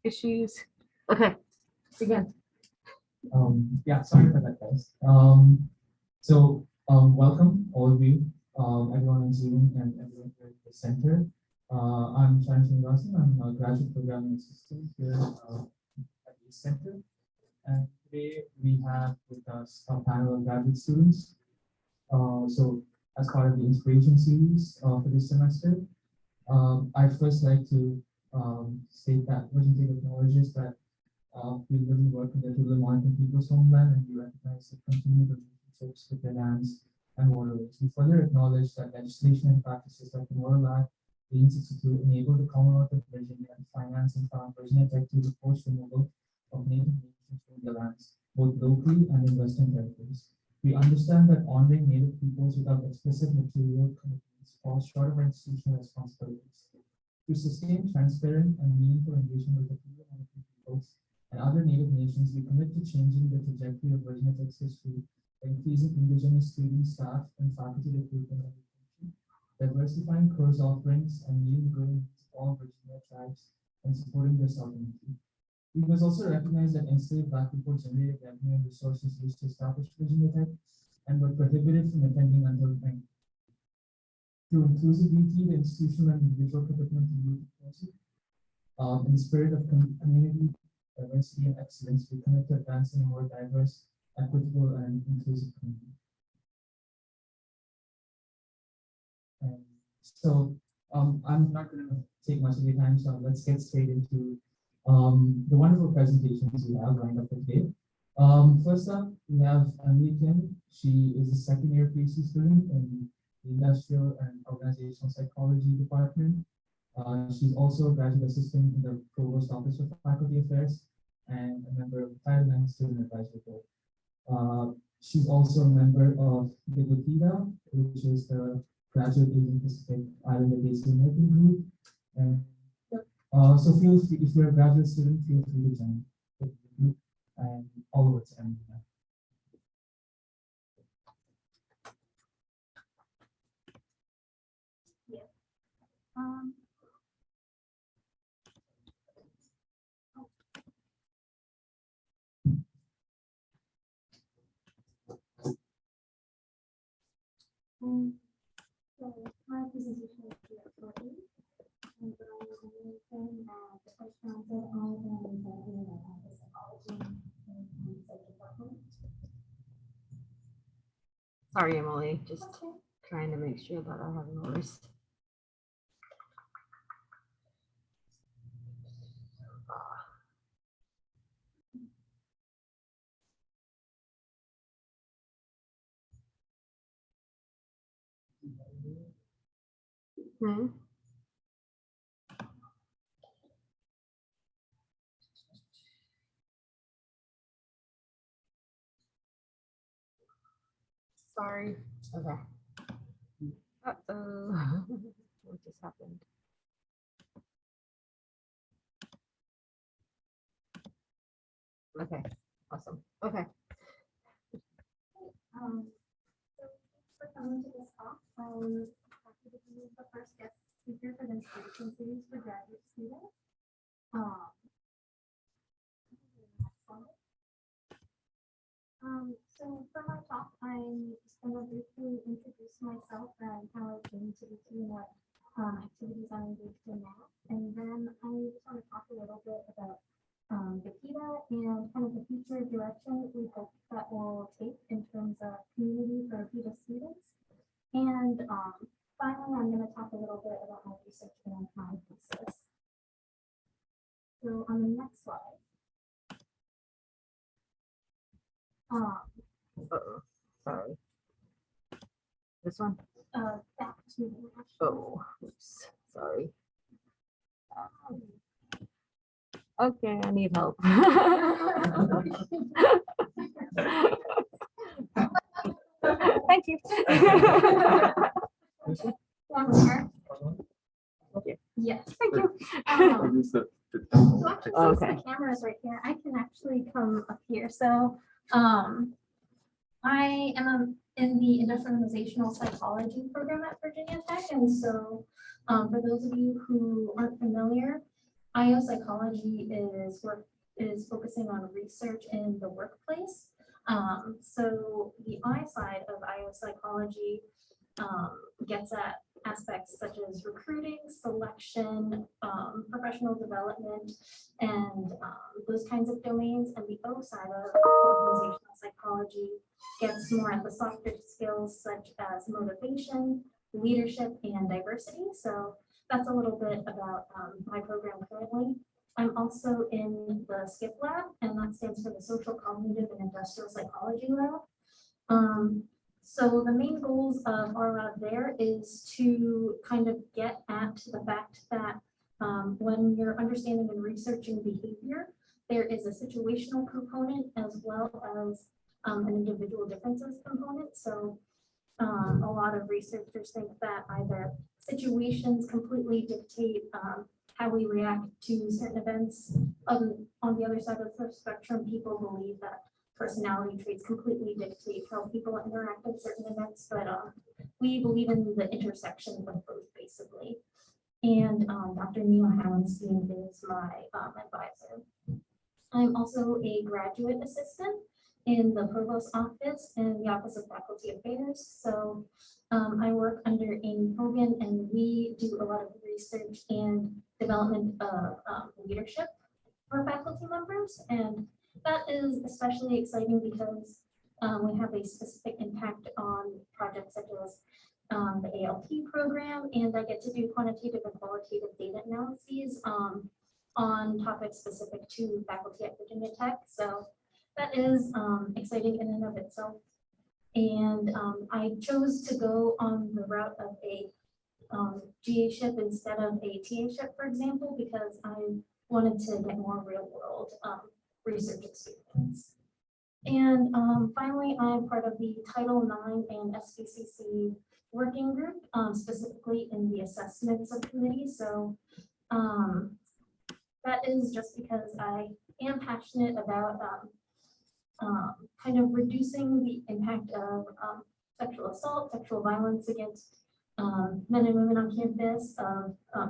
issues. Okay, begin. Yeah, sorry for that, guys. Welcome all of you, everyone on Zoom and everyone here at the center. I'm InspirASIAN. I'm a graduate programming assistant here at the center. And today we have with us a panel of graduate students. As part of the inspiration series for this semester, I'd first like to state that Virgin Tech acknowledges that we live and work in the Tulu Mountain people's homeland, and we recognize the continued relationships with their lands and waterways. We further acknowledge that legislation and practices like the Moral Act 1862 enable the Commonwealth of Virginia to finance and fund Virginia Tech to the forced removal of Native nations from their lands, both locally and in Western territories. We understand that honoring Native peoples without explicit material commitments falls short of our institutional responsibilities. To sustain transparent and meaningful engagement with the Tulu peoples and other Native nations, we commit to changing the trajectory of Virginia Tech's history by increasing Indigenous students, staff, and faculty recruitment and retention, diversifying course offerings, and meeting the growing needs of all Virginia tribes and supporting their sovereignty. We must also recognize that enslaved Black people generated revenue and resources used to establish Virginia Tech and were prohibited from attending until 19. Through inclusivity, the institutional and individual commitment to youth equality, in the spirit of community diversity and excellence, we commit to advancing a more diverse, equitable, and inclusive community. I'm not going to take much of your time, so let's get straight into the wonderful presentations we have lined up for today. First up, we have Emily Kim. She is a second-year PhD student in the Industrial and Organizational Psychology Department. She's also a graduate assistant in the Provost Office for Faculty Affairs and a member of the Title IX Student Advisory Board. She's also a member of the GOTIDA, which is the Graduate Asian Pacific Islander Based American Group. And so feel free, if you're a graduate student, feel free to join the group, and all of it's Emily. So my presentation is here shortly, and I will mention the first concept on the psychology and social department. Sorry, Emily, just trying to make sure that I have yours. Hmm. Sorry. Okay. Uh-oh. What just happened? Okay. Awesome. Okay. So for coming to this talk, I'm happy to be the first guest speaker for the inspiration series for graduate students. So for my talk, I'm just going to briefly introduce myself and how I came to the team, what activities I'm engaged in now. And then I just want to talk a little bit about the PETA and kind of the future direction we hope that will take in terms of community for PETA students. And finally, I'm going to talk a little bit about my research and my thesis. So on the next slide. Uh-oh. Sorry. This one? Back to the Oh, oops. Sorry. Okay, I need help. Thank you. one more. Okay. Yes. Thank you. So actually, since Okay. the camera is right here, I can actually come up here. So I am in the industrializational psychology program at Virginia Tech. And so for those of you who aren't familiar, IO psychology is focusing on research in the workplace. So the I side of IO psychology gets at aspects such as recruiting, selection, professional development, and those kinds of domains. And the O side of organizational psychology gets more at the softer skills such as motivation, leadership, and diversity. So that's a little bit about my program currently. I'm also in the SCIP lab, and that stands for the Social, Cognitive, and Industrial Psychology lab. So the main goals of our lab there is to kind of get at the fact that when you're understanding and researching behavior, there is a situational component as well as an individual differences component. So a lot of researchers think that either situations completely dictate how we react to certain events. On the other side of the spectrum, people believe that personality traits completely dictate how people interact with certain events, but we believe in the intersection of both, basically. And Dr. Neil Hallenstein is my advisor. I'm also a graduate assistant in the Provost's office and the Office of Faculty Affairs. So I work under Amy Hogan, and we do a lot of research and development of leadership for faculty members. And that is especially exciting because we have a specific impact on projects such as the ALT program, and I get to do quantitative and qualitative data analyses on topics specific to faculty at Virginia Tech. So that is exciting in and of itself. And I chose to go on the route of a GA-ship instead of a TA-ship, for example, because I wanted to get more real world research experience. And finally, I'm part of the Title IX and SBCC working group, specifically in the assessment subcommittee. So that is just because I am passionate about kind of reducing the impact of sexual assault, sexual violence against men and women on campus,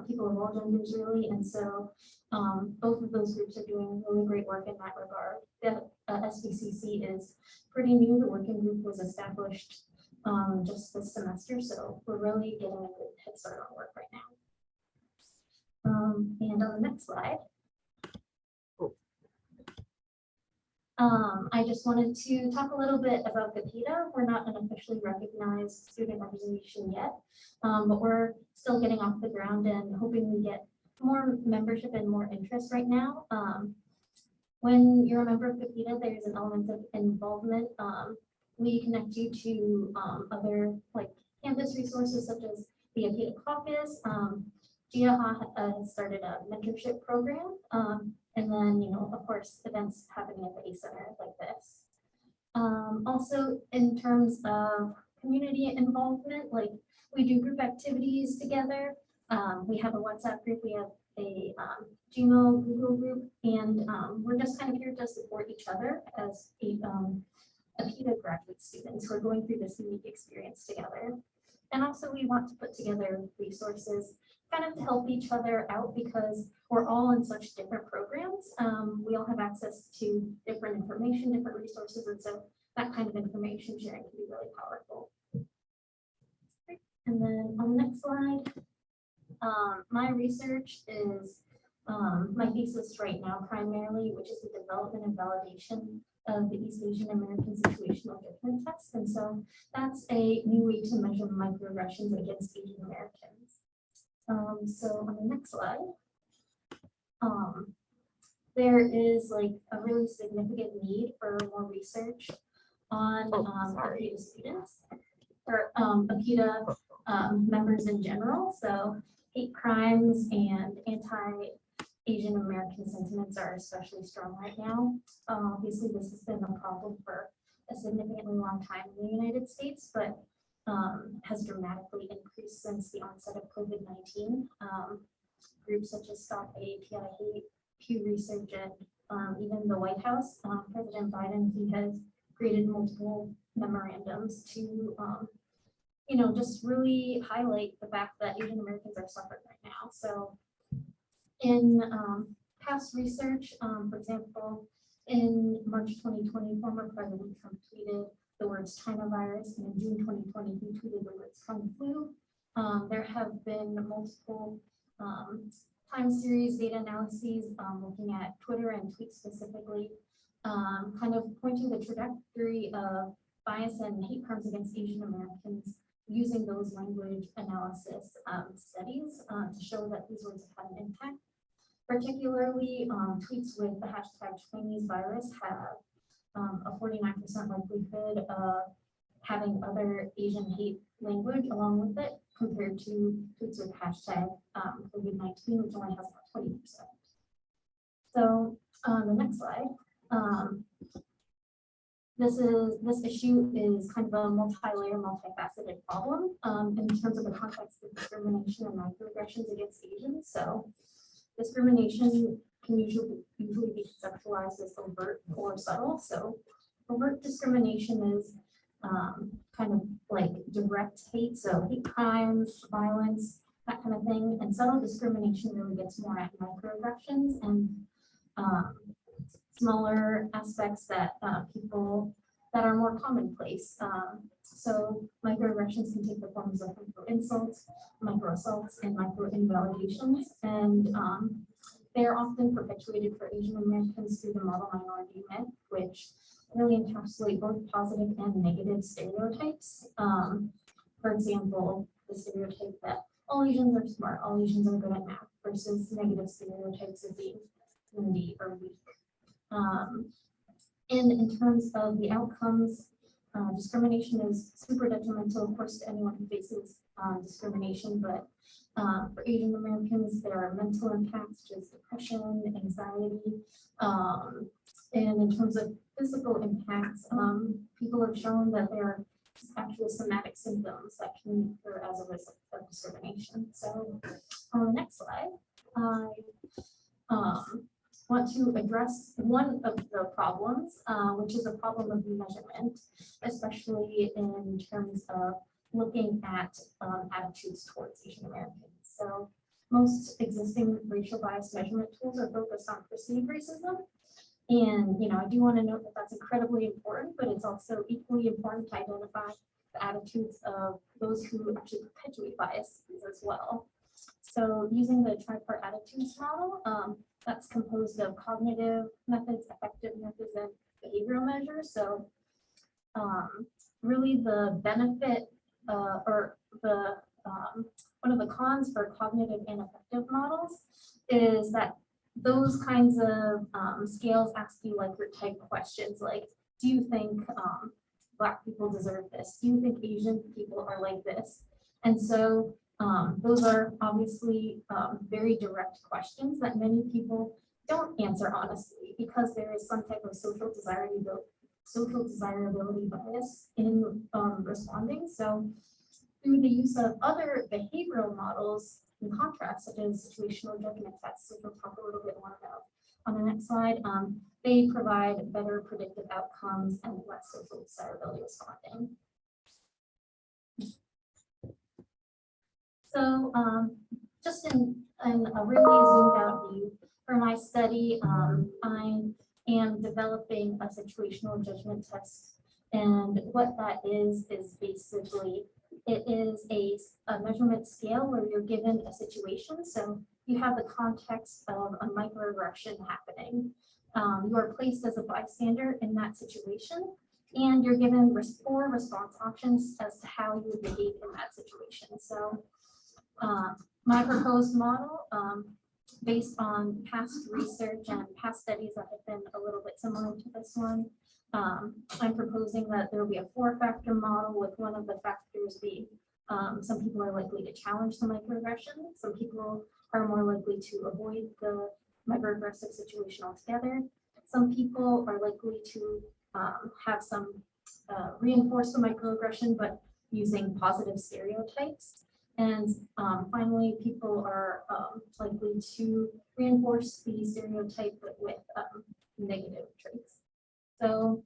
people of all genders, really. And so both of those groups are doing really great work in that regard. The SBCC is pretty new. The working group was established just this semester, so we're really getting a good head start on work right now. And on the next slide, I just wanted to talk a little bit about GAPITA. We're not an officially recognized student organization yet, but we're still getting off the ground and hoping we get more membership and more interest right now. When you're a member of GAPITA, there's an element of involvement. We connect you to other like campus resources such as the GAPITA Caucus. GIAHA has started a mentorship program. And then, you know, of course, events happening at the ACE Center like this. Also, in terms of community involvement, like we do group activities together. We have a WhatsApp group, we have a Gmail, Google group, and we're just kind of here to support each other as APITA graduate students who are going through this unique experience together. And also we want to put together resources kind of to help each other out because we're all in such different programs. We all have access to different information, different resources, and so that kind of information sharing can be really powerful. And then on the next slide, my research is my thesis right now primarily, which is the development and validation of the East Asian American Situational Judgment Test. And so that's a new way to measure microaggressions against Asian Americans. So on the next slide, there is like a really significant need for more research on APITA students or APITA members in general. So hate crimes and anti-Asian American sentiments are especially strong right now. Obviously, this has been a problem for a significantly long time in the United States, but has dramatically increased since the onset of COVID-19. Groups such as Stop AAPI Hate, Pew Research, and even the White House, President Biden, he has created multiple memorandums to, you know, just really highlight the fact that Asian Americans are suffering right now. So In past research, for example, in March 2020, former President Trump tweeted the words China virus, and in June 2020, he tweeted the words Kung flu. There have been multiple time series data analyses looking at Twitter and tweets specifically, kind of pointing the trajectory of bias and hate crimes against Asian Americans using those language analysis studies to show that these words have had an impact. Particularly, tweets with the hashtag Chinese virus have a 49% likelihood of having other Asian hate language along with it compared to tweets with hashtag COVID-19, which only has about 20%. So the next slide. This issue is kind of a multi-layer, multifaceted problem in terms of the context of discrimination and microaggressions against Asians. So discrimination can usually be conceptualized as overt or subtle. So overt discrimination is kind of like direct hate, so hate crimes, violence, that kind of thing. And subtle discrimination really gets more at microaggressions and smaller aspects that people that are more commonplace. So microaggressions can take the forms of micro insults, micro assaults, and micro invalidations, and they are often perpetuated for Asian Americans through the model minority myth, which really encapsulate both positive and negative stereotypes. For example, the stereotype that all Asians are smart, all Asians are good at math, versus negative stereotypes of being windy or weak. And in terms of the outcomes, discrimination is super detrimental, of course, to anyone who faces discrimination, but for Asian Americans, there are mental impacts, such as depression, anxiety, and in terms of physical impacts, people have shown that there are actual somatic symptoms that can occur as a result of discrimination. So on the next slide, I want to address one of the problems, which is a problem of measurement, especially in terms of looking at attitudes towards Asian Americans. So most existing racial bias measurement tools are focused on perceived racism. And, I do want to note that that's incredibly important, but it's also equally important to identify the attitudes of those who actually perpetuate biases as well. So using the tripart attitudes model, that's composed of cognitive methods, affective methods, and behavioral measures. So really the benefit or the one of the cons for cognitive and affective models is that those kinds of scales ask you like your type questions, like, do you think Black people deserve this? Do you think Asian people are like this? And so those are obviously very direct questions that many people don't answer honestly, because there is some type of social desirability bias in responding. So through the use of other behavioral models, in contrast, such as situational judgment tests, which we'll talk a little bit more about on the next slide, they provide better predictive outcomes and less social desirability responding. So just in a really zoomed out view, for my study, I am developing a situational judgment test. And what that is basically, it is a measurement scale where you're given a situation. So you have the context of a microaggression happening. You are placed as a bystander in that situation, and you're given 4 response options as to how you would behave in that situation. So my proposed model, based on past research and past studies that have been a little bit similar to this one, I'm proposing that there will be a 4-factor model, with one of the factors being some people are likely to challenge the microaggression. Some people are more likely to avoid the microaggressive situation altogether. Some people are likely to have some reinforce the microaggression, but using positive stereotypes. And finally, people are likely to reinforce the stereotype, but with negative traits. So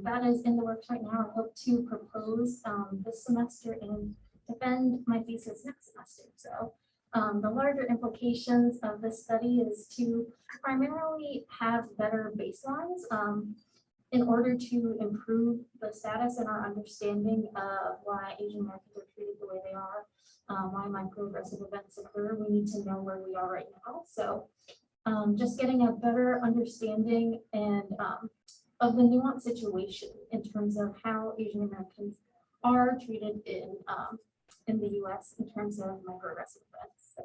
that is in the works right now. I hope to propose this semester and defend my thesis next semester. So The larger implications of this study is to primarily have better baselines in order to improve the status and our understanding of why Asian Americans are treated the way they are, why microaggressive events occur. We need to know where we are right now. So just getting a better understanding and of the nuanced situation in terms of how Asian Americans are treated in the US in terms of microaggressive events. So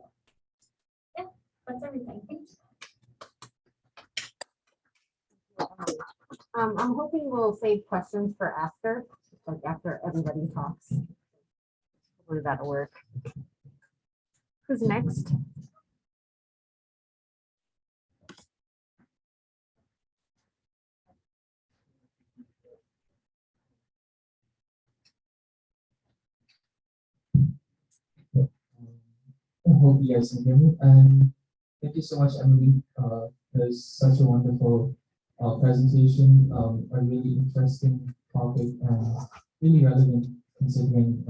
yeah, that's everything. Thanks. I'm hoping we'll save questions for after, like after everybody talks. Hopefully that'll work. Who's next? I hope you guys can hear me. And thank you so much, Emily. There's such a wonderful presentation, a really interesting topic, and really relevant considering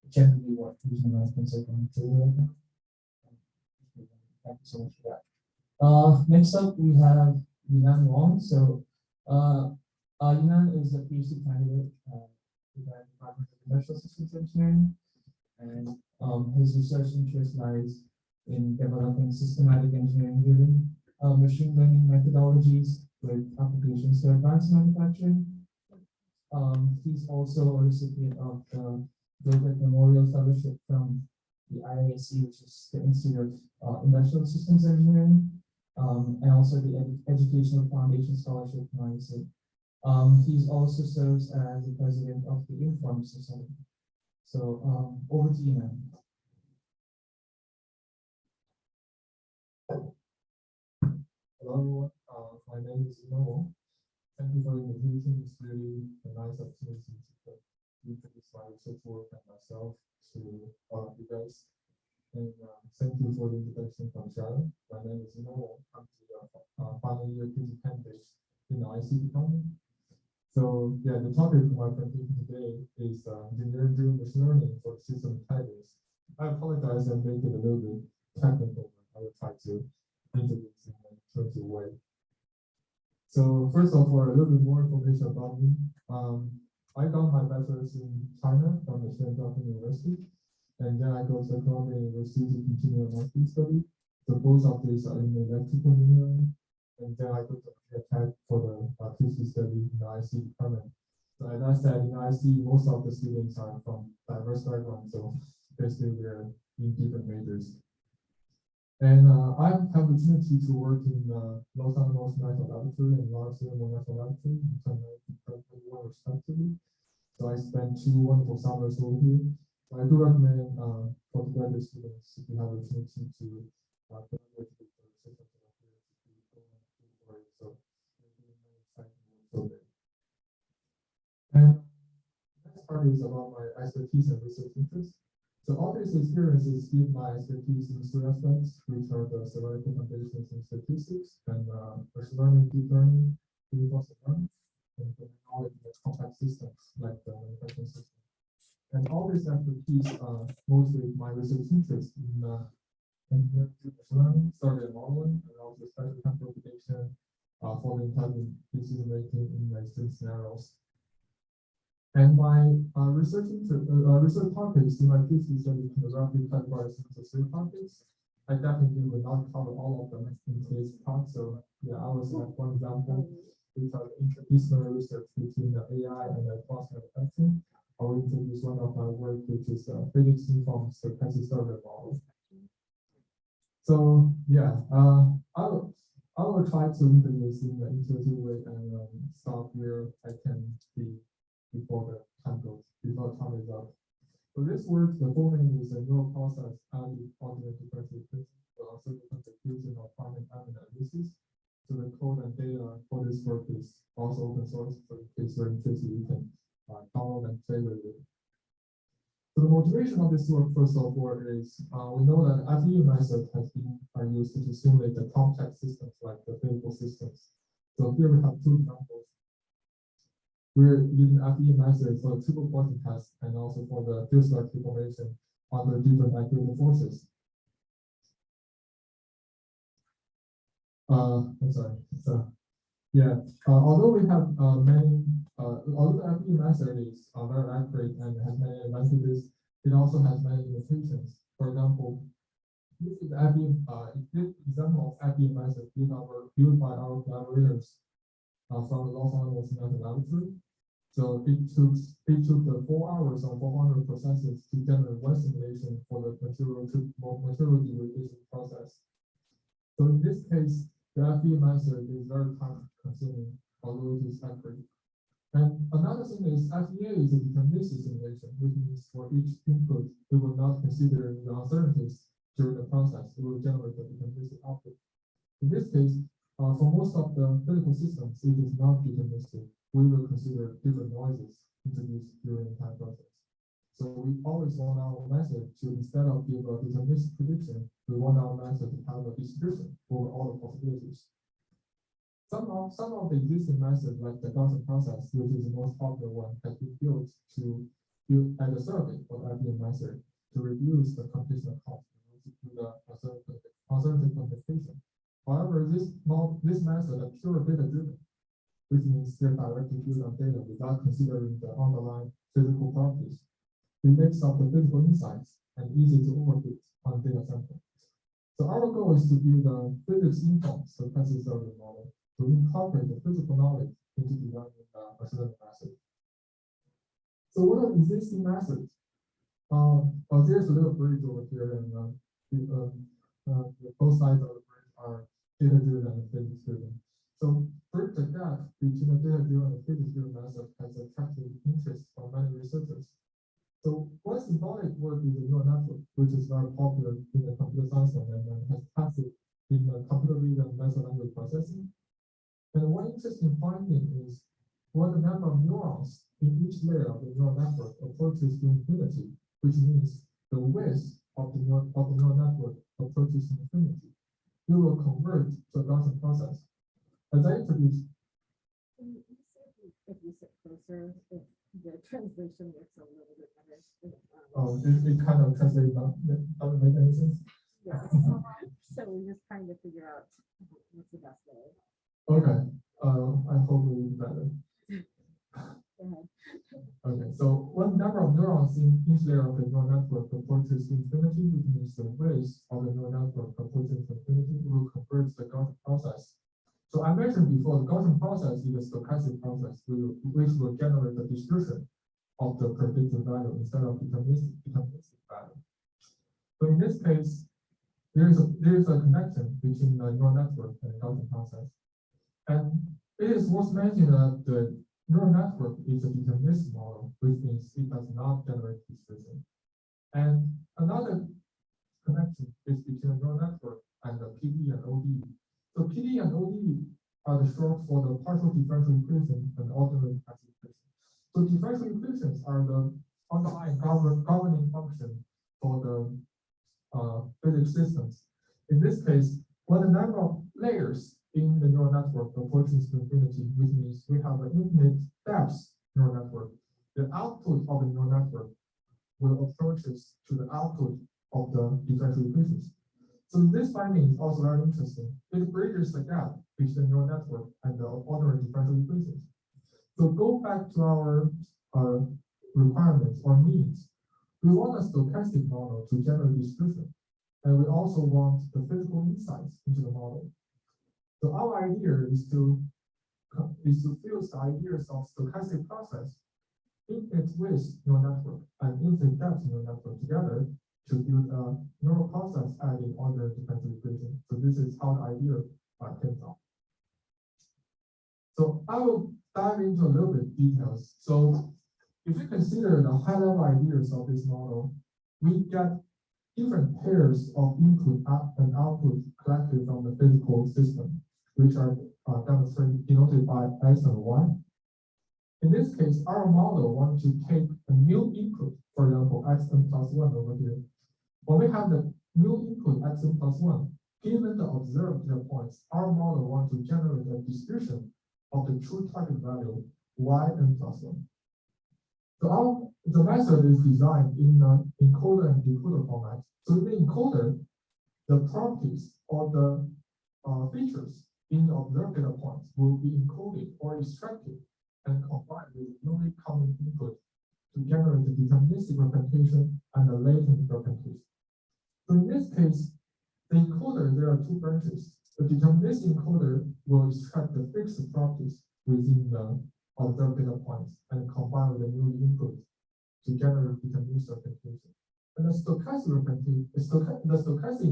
generally what Asian Americans are going through right now. Thank you so much for that. Next up, we have Yinan Wong. So, Yinan is a PhD candidate in the Department of Industrial Systems Engineering, and his research interest lies in developing systematic engineering-driven machine learning methodologies with applications to advanced manufacturing. He's also a recipient of the Gilbert Memorial Fellowship from the IISc, which is the Institute of Industrial Systems Engineering, and also the Educational Foundation Scholarship from IISc. He also serves as the president of the Inform Society. So over to you, man. Hello, everyone. My name is Ino. Thank you for the invitation. It's really a nice opportunity to introduce my research work and myself to all of you guys. And thank you for the introduction from Sharon. My name is Ino. I'm the final year PhD candidate in the IC department. So yeah, the topic of my presentation today is engineering-driven machine learning for system intelligence. I apologize, I make it a little bit technical. I will try to introduce in a intuitive way. So first of all, a little bit more information about me. I got my bachelor's in China from the Shenzhen University, and then I go to Columbia University to continue my master's study. So both of these are in electrical engineering, and then I go to Tech for the PhD study in the IC department. So as I said, in IC, most of the students are from diverse backgrounds, so basically we're in different majors. And I have the opportunity to work in Los Alamos National Laboratory and Los Alamos National Laboratory in 2021 respectively. So I spent 2 wonderful summers over here. So I do recommend for the graduate students if you have the opportunity to collaborate with the research so and the next part is about my expertise and research interests. So all these experiences give my expertise in 3 aspects, which are the theoretical foundations in statistics and machine learning, deep learning, reinforcement learning, and the knowledge of complex systems like the manufacturing system. And all this expertise motivate my research interest in engineering machine learning, started modeling, and also special computation for the intelligent decision making in extreme scenarios. And my research topics in my PhD study can roughly categorize into 3 topics. I definitely will not cover all of them in today's talk. So yeah, I will select one example, which are interdisciplinary research between the AI and the advanced manufacturing. I will introduce one of my work, which is physics-informed stochastic survey model. So yeah, I will try to introduce in an intuitive way and stop where I can be before the time is up. So this work, the full name is a neural process added alternate differential equation, also different diffusion of finite element analysis. So the code and data for this work is also open source. So in case you're interested, you can download and play with it. So the motivation of this work, first of all, is we know that FEA method has been used to simulate the complex systems like the physical systems. So here we have 2 examples. We're using FEA method for the triple quotient test and also for the field select information under different activity forces. I'm sorry. So, yeah, although we have although the FE method is very accurate and has many advantages, it also has many limitations. For example, this is this example of FE method built by our collaborators from the Los Angeles National Laboratory. So it took the 4 hours or 400 processes to generate one simulation for the material degradation process. So in this case, the FE method is very time consuming, although it is accurate. And another thing is FEA is a deterministic simulation, which means for each input, it will not consider the uncertainties during the process. It will generate a deterministic output. In this case, for most of the physical systems, it is not deterministic. We will consider different noises introduced during the time process. So we always want our method to, instead of give a deterministic prediction, we want our method to have a distribution over all the possibilities. Some of the existing methods, like the Gaussian process, which is the most popular one, has been built as a surrogate for the IBM method to reduce the computational cost to the uncertainty computation. However, this method is pure data-driven, which means they're directly built on data without considering the underlying physical properties. It makes up the physical insights and easy to overfit on data sample. So our goal is to build a physics-informed stochastic surrogate model to incorporate the physical knowledge into designing the machine learning method. So what are existing methods? There's a little bridge over here, and both sides of the bridge are data-driven and physics-driven. So bridge the gap between the data-driven and physics-driven method has attracted interest from many researchers. So one symbolic word is the neural network, which is very popular in the computer science domain and has tested in the computer vision natural language processing. And one interesting finding is what the number of neurons in each layer of the neural network approaches to infinity, which means the width of the neural network approaches infinity. It will convert to a Gaussian process. As I introduced, if you sit closer, if the translation works a little bit better. it kind of translates doesn't make any sense. Yes. So we're just trying to figure out what's the best way. Okay, I hope it will be better. Go ahead. Okay, so one number of neurons in each layer of the neural network approaches infinity, which means the width of the neural network approaches infinity will convert the Gaussian process. So I mentioned before, the Gaussian process is a stochastic process, which will generate the distribution of the predicted value instead of deterministic value. So in this case, there is a connection between the neural network and the Gaussian process. And it is worth mentioning that the neural network is a deterministic model, which means it does not generate distribution. And another connection is between the neural network and the PD and OD. So PD and OD are the short for the partial differential equation and ordinary differential equation. So differential equations are the underlying governing function for the physics systems. In this case, when the number of layers in the neural network approaches to infinity, which means we have an infinite depth neural network, the output of the neural network will approaches to the output of the differential equations. So this finding is also very interesting. It bridges the gap between the neural network and the ordinary differential equations. So go back to our requirements or needs. We want a stochastic model to generate distribution, and we also want the physical insights into the model. So our idea is to fuse the ideas of stochastic process, infinite width neural network, and infinite depth neural network together to build a neural process adding order differential equation. So this is how the idea came from. So I will dive into a little bit details. So if you consider the high-level ideas of this model, we get different pairs of input and output collected from the physical system, which are denoted by X and Y. In this case, our model wants to take a new input, for example, xn plus 1 over here. When we have the new input xn plus 1, given the observed data points, our model wants to generate a distribution of the true target value yn plus 1. So the method is designed in the encoder and decoder format. So in the encoder, the properties or the features in the observed data points will be encoded or extracted and combined with newly common input to generate the deterministic representation and the latent representation. So in this case, the encoder, there are two branches. The deterministic encoder will extract the fixed properties within the observed data points and combine with the new input to generate deterministic representation. And the stochastic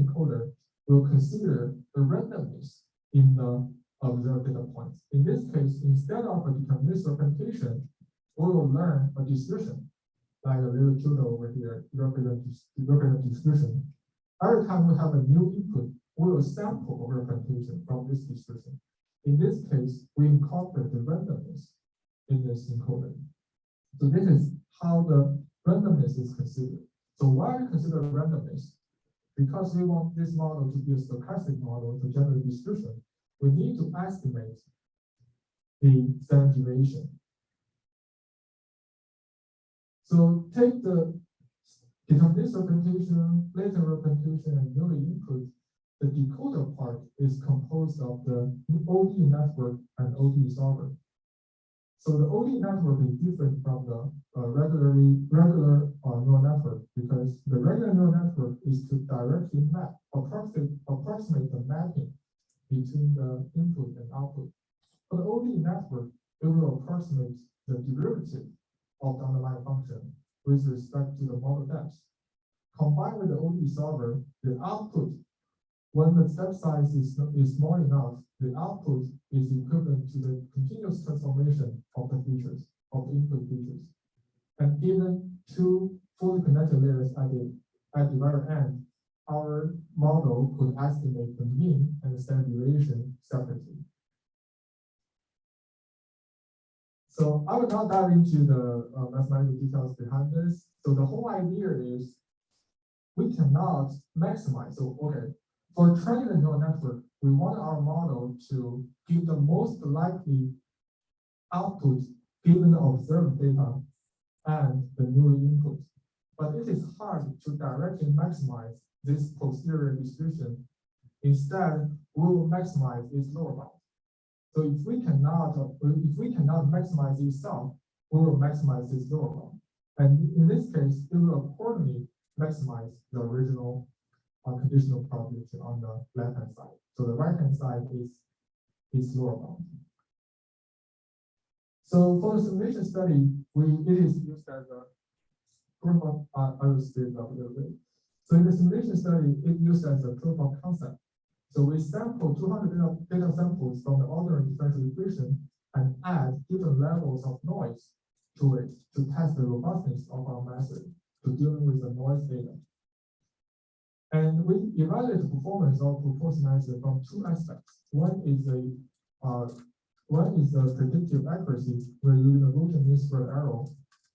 encoder will consider the randomness in the observed data points. In this case, instead of a deterministic representation, we will learn a distribution, like a little tutor over here, represent distribution. Every time we have a new input, we will sample a representation from this distribution. In this case, we incorporate the randomness in this encoder. So this is how the randomness is considered. So why we consider randomness? Because we want this model to be a stochastic model to generate distribution, we need to estimate the standard deviation. So take the deterministic representation, latent representation, and newly input. The decoder part is composed of the OD network and OD solver. So the OD network is different from the regular neural network because the regular neural network is to directly approximate the mapping between the input and output. For the OD network, it will approximate the derivative of the underlying function with respect to the model depth. Combined with the OD solver, the output, when the step size is small enough, the output is equivalent to the continuous transformation of the features, of the input features. And given two fully connected layers at the very end, our model could estimate the mean and the standard deviation separately. So I will not dive into the mathematical details behind this. So the whole idea is we cannot maximize. So, okay, for training a neural network, we want our model to give the most likely output given the observed data and the new input. But it is hard to directly maximize this posterior distribution. Instead, we will maximize its lower bound. So if we cannot maximize itself, we will maximize its lower bound. And in this case, it will accordingly maximize the original conditional probability on the left-hand side. So the right-hand side is lower bound. So for the simulation study, it is used as a proof of, I will speed up a little bit. So in the simulation study, it used as a proof of concept. So we sample 200 data samples from the ordinary differential equation and add different levels of noise to it to test the robustness of our method to dealing with the noise data. And we evaluate the performance of proposed method from two aspects. One is the predictive accuracy. We're using the root and mean squared error.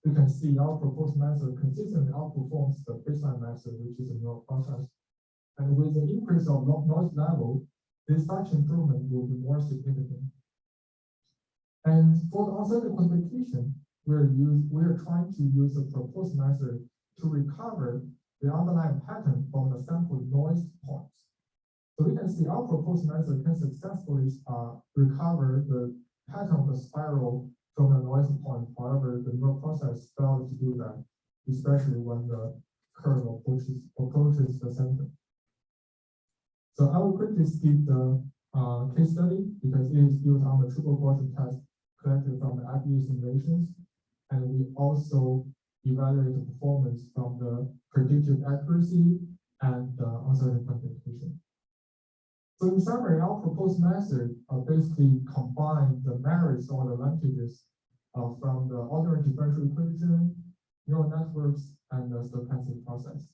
You can see our proposed method consistently outperforms the baseline method, which is a neural process. And with the increase of noise level, this such improvement will be more significant. And for the uncertain quantification, we're trying to use the proposed method to recover the underlying pattern from the sample noise points. So we can see our proposed method can successfully recover the pattern of the spiral from the noise point. However, the neural process failed to do that, especially when the curve approaches the center. So I will quickly skip the case study because it is built on the triple Gaussian test collected from the IPA simulations. And we also evaluate the performance from the predictive accuracy and the uncertain quantification. So in summary, our proposed method basically combine the merits or the advantages from the ordinary differential equation, neural networks, and the stochastic process.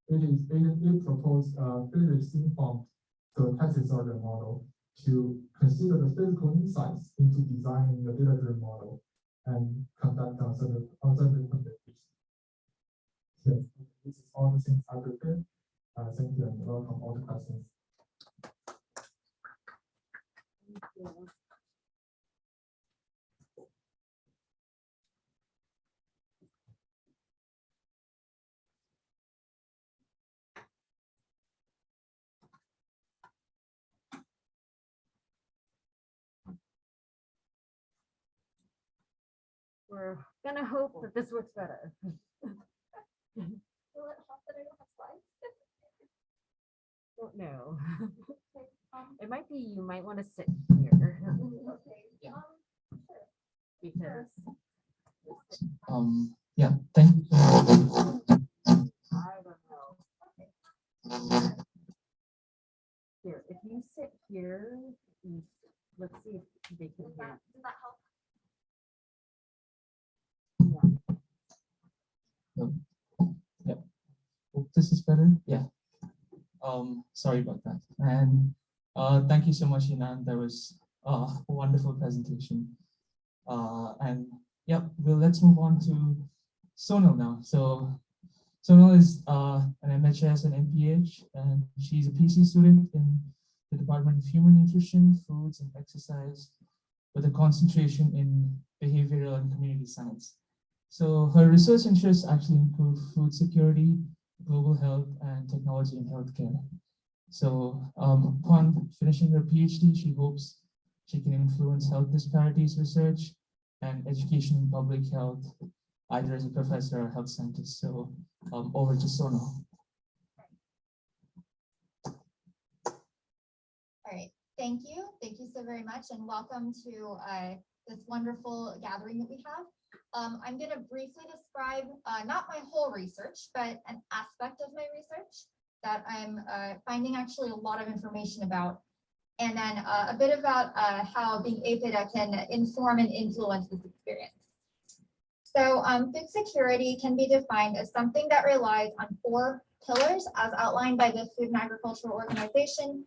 It proposed physics-informed stochastic disorder model to consider the physical insights into designing the data-driven model and conduct uncertain quantification. Yes, this is all the things I prepared. Thank you and welcome all the questions. we're gonna hope that this works better. Will it help that I don't have slides? Don't know. Okay, It might be, you might want to sit here okay, Yeah. sure. because Yeah, thank you. I don't know. Here, if you sit here, let's see if they can hear. Does that help? Hope this is better. Yeah. Sorry about that. And thank you so much, Inan. That was a wonderful presentation. And yeah, well, let's move on to Sonal now. So Sonal is an MHS and MPH, and she's a PC student in the Department of Human Nutrition, Foods, and Exercise, with a concentration in behavioral and community science. So her research interests actually include food security, global health, and technology in healthcare. So upon finishing her PhD, she hopes she can influence health disparities research and education in public health, either as a professor or health scientist. So over to Sonal. All right, thank you. Thank you so very much, and welcome to this wonderful gathering that we have. I'm going to briefly describe not my whole research, but an aspect of my research that I'm finding actually a lot of information about, and then a bit about how being APIDA can inform and influence this experience. So food security can be defined as something that relies on 4 pillars as outlined by the Food and Agricultural Organization,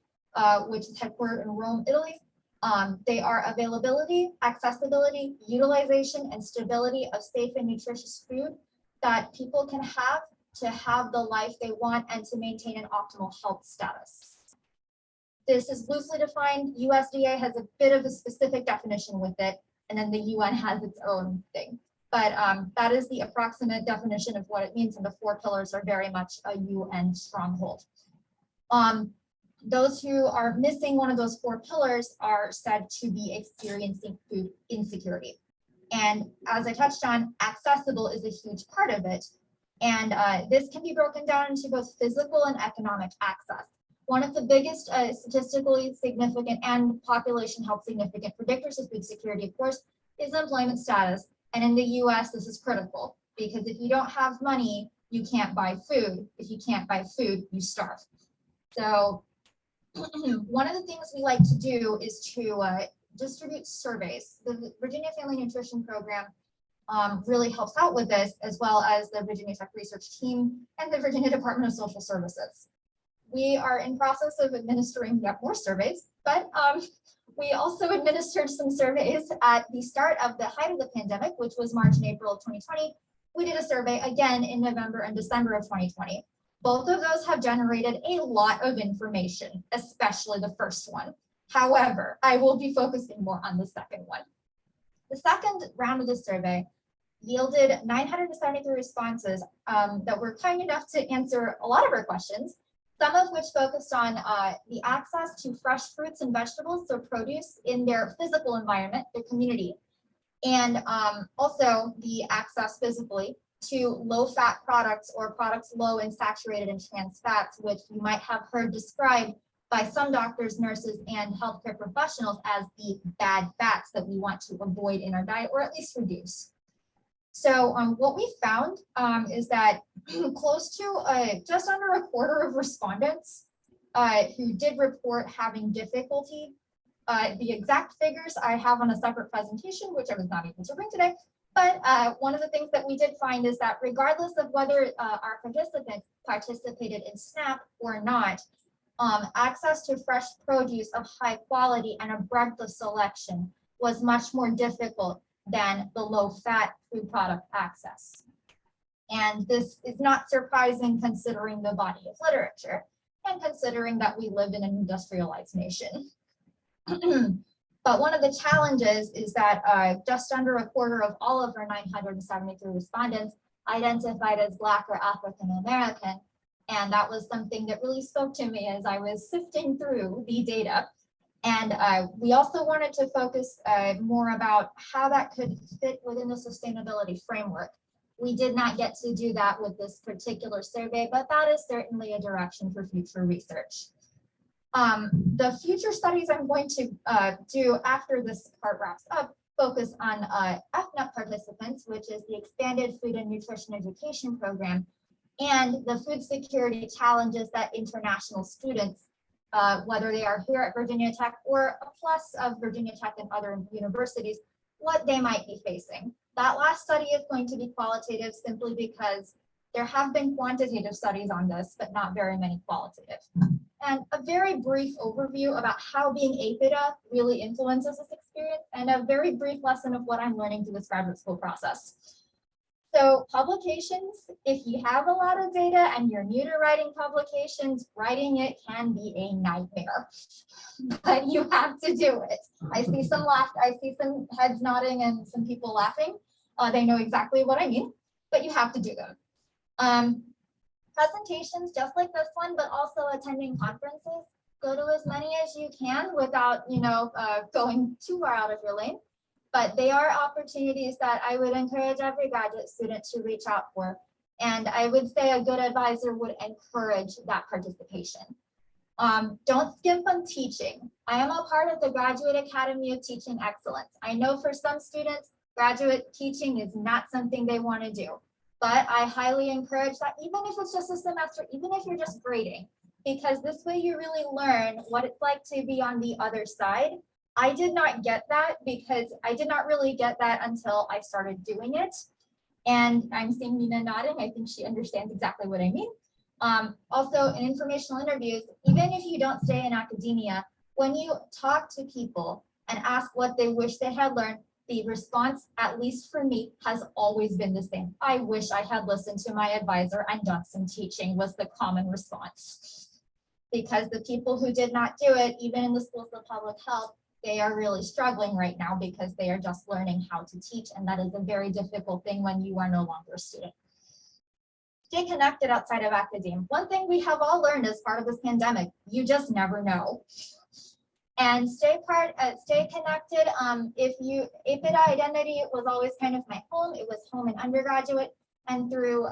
which is headquartered in Rome, Italy. They are availability, accessibility, utilization, and stability of safe and nutritious food that people can have to have the life they want and to maintain an optimal health status. This is loosely defined. USDA has a bit of a specific definition with it, and then the UN has its own thing. But that is the approximate definition of what it means, and the 4 pillars are very much a UN stronghold. Those who are missing one of those 4 pillars are said to be experiencing food insecurity. And as I touched on, accessible is a huge part of it. And this can be broken down into both physical and economic access. One of the biggest statistically significant and population health significant predictors of food security, of course, is employment status. And in the US, this is critical because if you don't have money, you can't buy food. If you can't buy food, you starve. So one of the things we like to do is to distribute surveys. The Virginia Family Nutrition Program really helps out with this, as well as the Virginia Tech Research Team and the Virginia Department of Social Services. We are in process of administering yet more surveys, but we also administered some surveys at the start of the height of the pandemic, which was March and April of 2020. We did a survey again in November and December of 2020. Both of those have generated a lot of information, especially the first one. However, I will be focusing more on the second one. The second round of the survey yielded 973 responses that were kind enough to answer a lot of our questions, some of which focused on the access to fresh fruits and vegetables, so produce in their physical environment, their community, and also the access physically to low-fat products or products low in saturated and trans fats, which you might have heard described by some doctors, nurses, and healthcare professionals as the bad fats that we want to avoid in our diet, or at least reduce. So what we found is that close to just under a quarter of respondents who did report having difficulty. The exact figures I have on a separate presentation, which I was not able to bring today. But one of the things that we did find is that regardless of whether our participants participated in SNAP or not, access to fresh produce of high quality and a breadth of selection was much more difficult than the low-fat food product access. And this is not surprising considering the body of literature and considering that we live in an industrialized nation. But one of the challenges is that just under a quarter of all of our 973 respondents identified as Black or African American. And that was something that really spoke to me as I was sifting through the data. And we also wanted to focus more about how that could fit within the sustainability framework. We did not get to do that with this particular survey, but that is certainly a direction for future research. The future studies I'm going to do after this part wraps up focus on FNUP participants, which is the Expanded Food and Nutrition Education Program, and the food security challenges that international students, whether they are here at Virginia Tech or a plus of Virginia Tech and other universities, what they might be facing. That last study is going to be qualitative simply because there have been quantitative studies on this, but not very many qualitative. And a very brief overview about how being APIDA really influences this experience, and a very brief lesson of what I'm learning through this graduate school process. So publications, if you have a lot of data and you're new to writing publications, writing it can be a nightmare, but you have to do it. I see some heads nodding and some people laughing. They know exactly what I mean, but you have to do them. Presentations just like this one, but also attending conferences. Go to as many as you can without, going too far out of your lane. But they are opportunities that I would encourage every graduate student to reach out for. And I would say a good advisor would encourage that participation. Don't skimp on teaching. I am a part of the Graduate Academy of Teaching Excellence. I know for some students, graduate teaching is not something they want to do. But I highly encourage that, even if it's just a semester, even if you're just grading, because this way you really learn what it's like to be on the other side. I did not get that because I did not really get that until I started doing it. And I'm seeing Nina nodding. I think she understands exactly what I mean. Also, in informational interviews, even if you don't stay in academia, when you talk to people and ask what they wish they had learned, the response, at least for me, has always been the same. I wish I had listened to my advisor and done some teaching was the common response. Because the people who did not do it, even in the schools of public health, they are really struggling right now because they are just learning how to teach. And that is a very difficult thing when you are no longer a student. Stay connected outside of academia. One thing we have all learned as part of this pandemic, you just never know. And stay connected. APIDA identity was always kind of my home. It was home in undergraduate. And through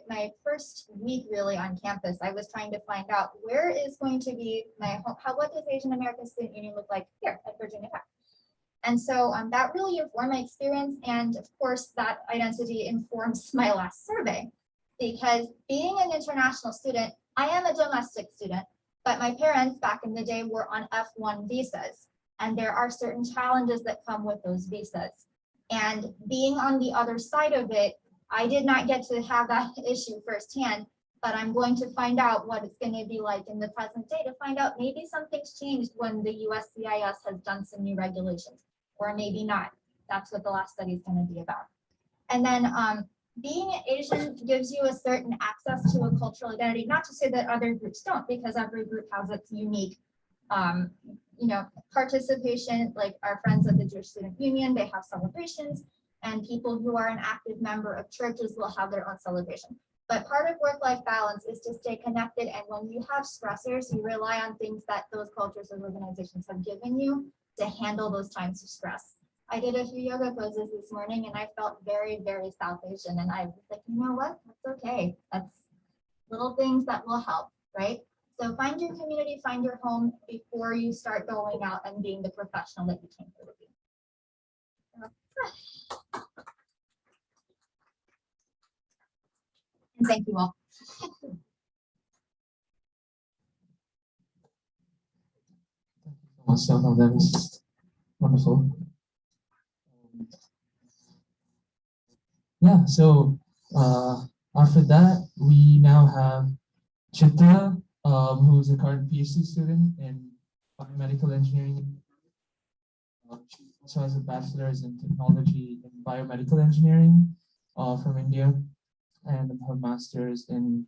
my first week really on campus, I was trying to find out where is going to be my home, what does Asian American Student Union look like here at Virginia Tech? And so that really informed my experience. And of course, that identity informs my last survey. Because being an international student, I am a domestic student. But my parents back in the day were on F1 visas, and there are certain challenges that come with those visas. And being on the other side of it, I did not get to have that issue firsthand, but I'm going to find out what it's going to be like in the present day to find out maybe something's changed when the USCIS has done some new regulations, or maybe not. That's what the last study is going to be about. And then being Asian gives you a certain access to a cultural identity, not to say that other groups don't, because every group has its unique, participation, like our friends at the Jewish Student Union, they have celebrations, and people who are an active member of churches will have their own celebration. But part of work-life balance is to stay connected, and when you have stressors, you rely on things that those cultures and organizations have given you to handle those times of stress. I did a few yoga poses this morning and I felt very, very South Asian. And I was like, you know what? That's okay. That's little things that will help, right? So find your community, find your home before you start going out and being the professional that you came here to be. And thank you all. Marcel, that was wonderful. Yeah, so after that, we now have Chitra, who's a current PhD student in biomedical engineering. She also has a bachelor's in technology in biomedical engineering from India, and her master's in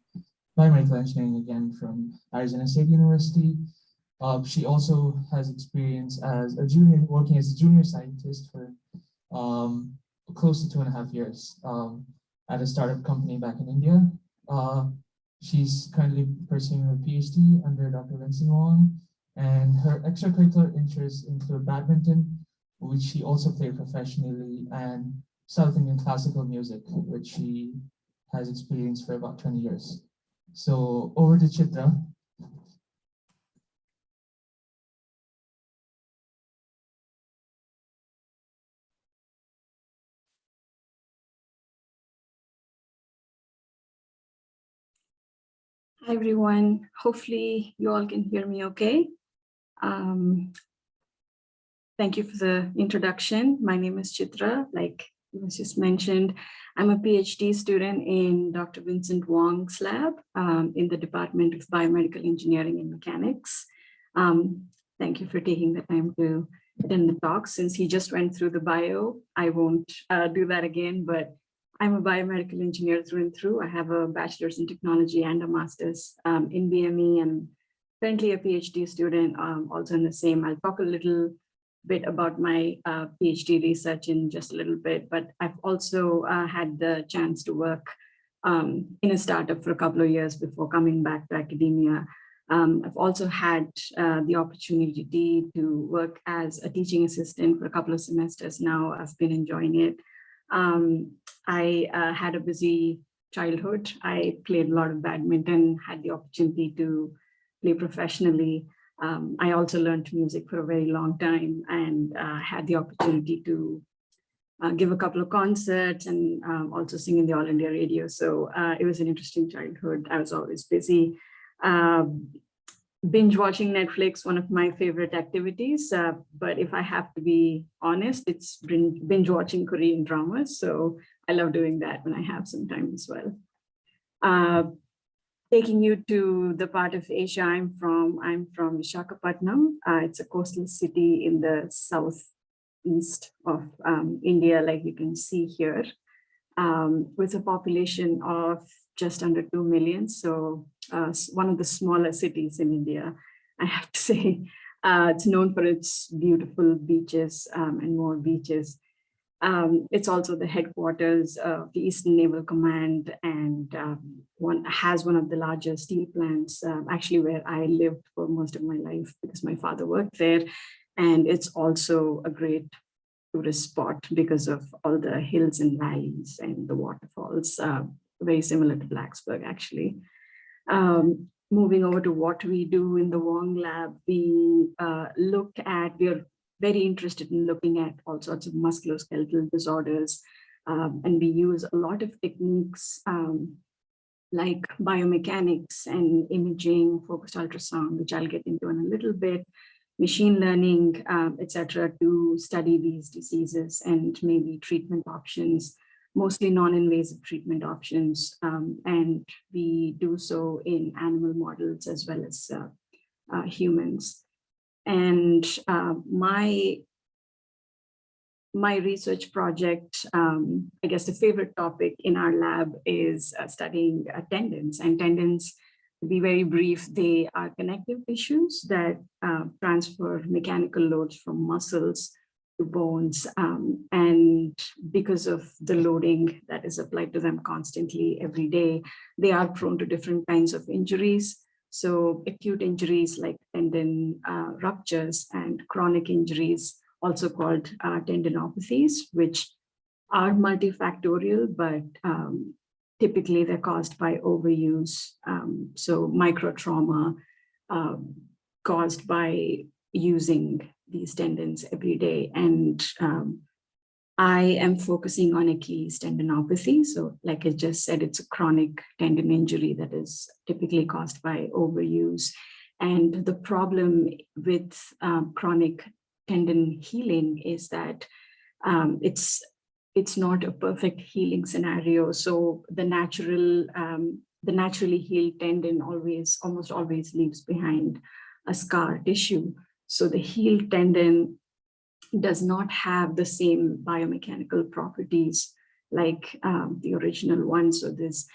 biomedical engineering again from Arizona State University. She also has experience as a junior, working as a junior scientist for close to 2.5 years at a startup company back in India. She's currently pursuing her PhD under Dr. Vincent Wong And her extracurricular interests include badminton, which she also played professionally, and South Indian classical music, which she has experienced for about 20 years. So over to Chitra. Hi, everyone. Hopefully you all can hear me okay. Thank you for the introduction. My name is Chitra, like it was just mentioned. I'm a PhD student in Dr. Vincent Wong's lab in the Department of Biomedical Engineering and Mechanics. Thank you for taking the time to attend the talk. Since he just went through the bio, I won't do that again, but I'm a biomedical engineer through and through. I have a bachelor's in technology and a master's in BME, and currently a PhD student also in the same. I'll talk a little bit about my PhD research in just a little bit, but I've also had the chance to work in a startup for a couple of years before coming back to academia. I've also had the opportunity to work as a teaching assistant for a couple of semesters now. I've been enjoying it. I had a busy childhood. I played a lot of badminton, had the opportunity to play professionally. I also learned music for a very long time and had the opportunity to give a couple of concerts and also sing in the All India radio. So it was an interesting childhood. I was always busy. Binge watching Netflix, one of my favorite activities. But if I have to be honest, it's binge watching Korean dramas. So I love doing that when I have some time as well. Taking you to the part of Asia I'm from Visakhapatnam. It's a coastal city in the southeast of India, like you can see here, with a population of just under 2 million. So one of the smaller cities in India, I have to say. It's known for its beautiful beaches and more beaches. It's also the headquarters of the Eastern Naval Command, and has one of the largest steel plants, actually where I lived for most of my life because my father worked there. And it's also a great tourist spot because of all the hills and valleys and the waterfalls, very similar to Blacksburg, actually. Moving over to what we do in the Wong lab, we we're very interested in looking at all sorts of musculoskeletal disorders. And we use a lot of techniques like biomechanics and imaging, focused ultrasound, which I'll get into in a little bit, machine learning, etc., to study these diseases and maybe treatment options, mostly non-invasive treatment options. And we do so in animal models as well as humans. And my research project, I guess the favorite topic in our lab is studying tendons. And tendons, to be very brief, they are connective tissues that transfer mechanical loads from muscles to bones. And because of the loading that is applied to them constantly every day, they are prone to different kinds of injuries. So acute injuries like tendon ruptures and chronic injuries, also called tendinopathies, which are multifactorial, but typically they're caused by overuse. So microtrauma caused by using these tendons every day. And I am focusing on Achilles tendinopathy. So like I just said, it's a chronic tendon injury that is typically caused by overuse. And the problem with chronic tendon healing is that it's not a perfect healing scenario. So the naturally healed tendon almost always leaves behind a scar tissue. So the healed tendon does not have the same biomechanical properties like the original one. So there's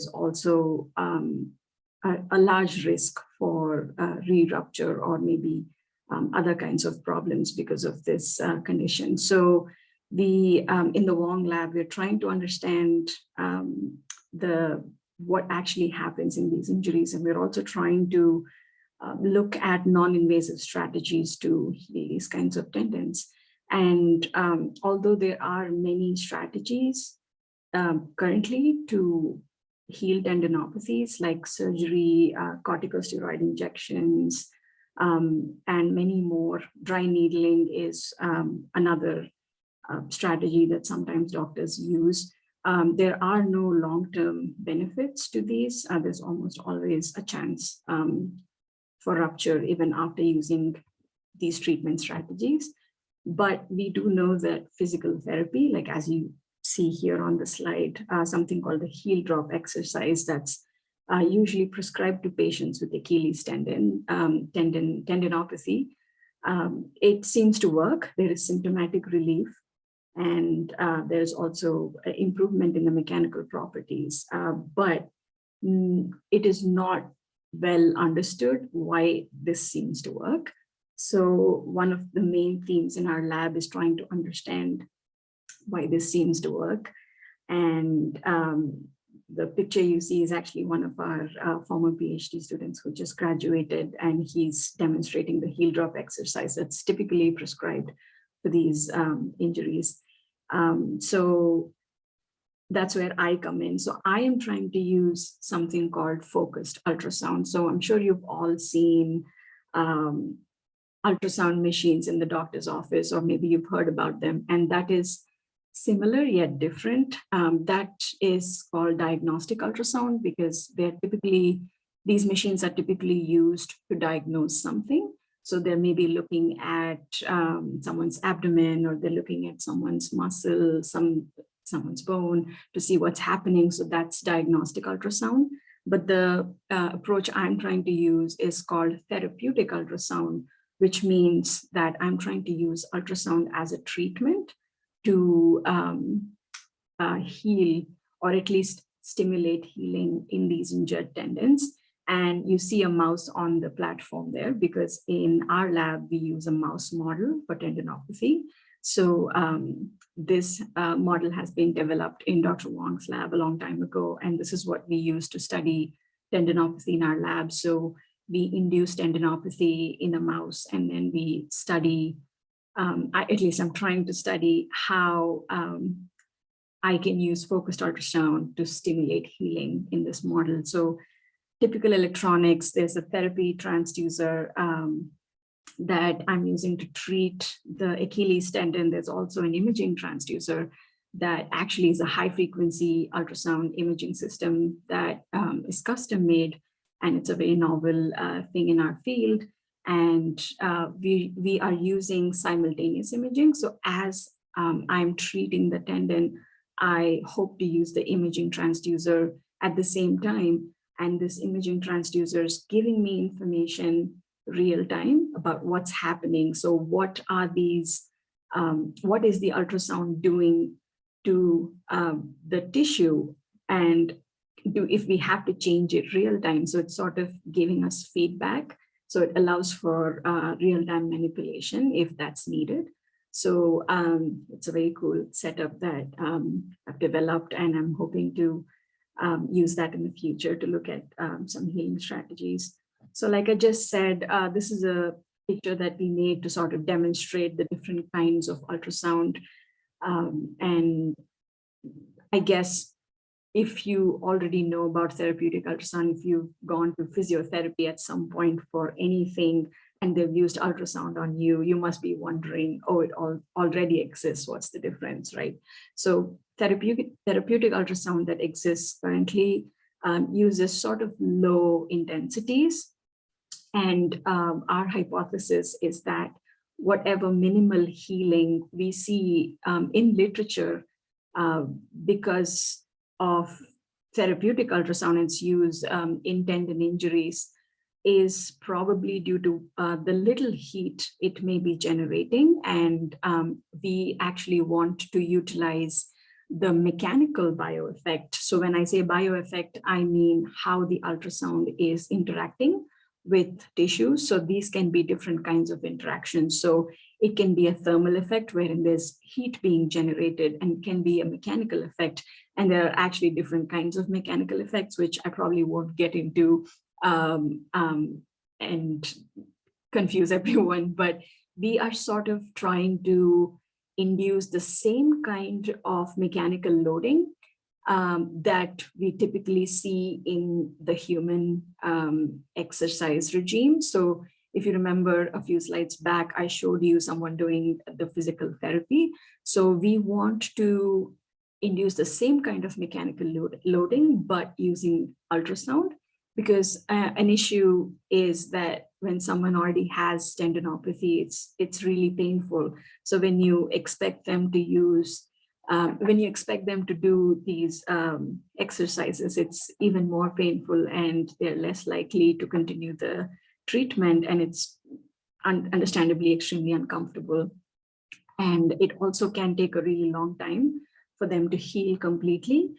also a large risk for re-rupture or maybe other kinds of problems because of this condition. So in the Wong lab, we're trying to understand what actually happens in these injuries, and we're also trying to look at non-invasive strategies to heal these kinds of tendons. And although there are many strategies currently to heal tendinopathies like surgery, corticosteroid injections, and many more, dry needling is another strategy that sometimes doctors use. There are no long-term benefits to these. There's almost always a chance for rupture even after using these treatment strategies. But we do know that physical therapy, like as you see here on the slide, something called the heel drop exercise that's usually prescribed to patients with Achilles tendinopathy. It seems to work. There is symptomatic relief, and there's also improvement in the mechanical properties, but it is not well understood why this seems to work. So one of the main themes in our lab is trying to understand why this seems to work. And the picture you see is actually one of our former PhD students who just graduated, and he's demonstrating the heel drop exercise that's typically prescribed for these injuries. So that's where I come in. So I am trying to use something called focused ultrasound. So I'm sure you've all seen ultrasound machines in the doctor's office, or maybe you've heard about them, and that is similar yet different. That is called diagnostic ultrasound because these machines are typically used to diagnose something. So they may be looking at someone's abdomen, or they're looking at someone's muscle, someone's bone to see what's happening. So that's diagnostic ultrasound. But the approach I'm trying to use is called therapeutic ultrasound, which means that I'm trying to use ultrasound as a treatment to heal, or at least stimulate healing in these injured tendons. And you see a mouse on the platform there because in our lab, we use a mouse model for tendinopathy. So this model has been developed in Dr. Wong's lab a long time ago, and this is what we use to study tendinopathy in our lab. So we induce tendinopathy in a mouse, and then we study, at least I'm trying to study how I can use focused ultrasound to stimulate healing in this model. So typical electronics, there's a therapy transducer that I'm using to treat the Achilles tendon. There's also an imaging transducer that actually is a high frequency ultrasound imaging system that is custom made, and it's a very novel thing in our field. And we are using simultaneous imaging. So as I'm treating the tendon, I hope to use the imaging transducer at the same time. And this imaging transducer is giving me information real time about what's happening. So what are these, what is the ultrasound doing to the tissue, and if we have to change it real time. So it's sort of giving us feedback. So it allows for real-time manipulation if that's needed. So it's a very cool setup that I've developed, and I'm hoping to use that in the future to look at some healing strategies. So like I just said, this is a picture that we made to sort of demonstrate the different kinds of ultrasound. And I guess if you already know about therapeutic ultrasound, if you've gone to physiotherapy at some point for anything and they've used ultrasound on you, you must be wondering, oh, it already exists. What's the difference, right? So therapeutic ultrasound that exists currently uses sort of low intensities. And our hypothesis is that whatever minimal healing we see in literature because of therapeutic ultrasound and its use in tendon injuries is probably due to the little heat it may be generating. And we actually want to utilize the mechanical bioeffect. So when I say bioeffect, I mean how the ultrasound is interacting with tissues. So these can be different kinds of interactions. So it can be a thermal effect wherein there's heat being generated, and can be a mechanical effect. And there are actually different kinds of mechanical effects, which I probably won't get into and confuse everyone, but we are sort of trying to induce the same kind of mechanical loading that we typically see in the human exercise regime. So if you remember a few slides back, I showed you someone doing the physical therapy. So we want to induce the same kind of mechanical loading, but using ultrasound, because an issue is that when someone already has tendinopathy, it's really painful. So when you expect them to use, when you expect them to do these exercises, it's even more painful, and they're less likely to continue the treatment, and it's understandably extremely uncomfortable. And it also can take a really long time for them to heal completely.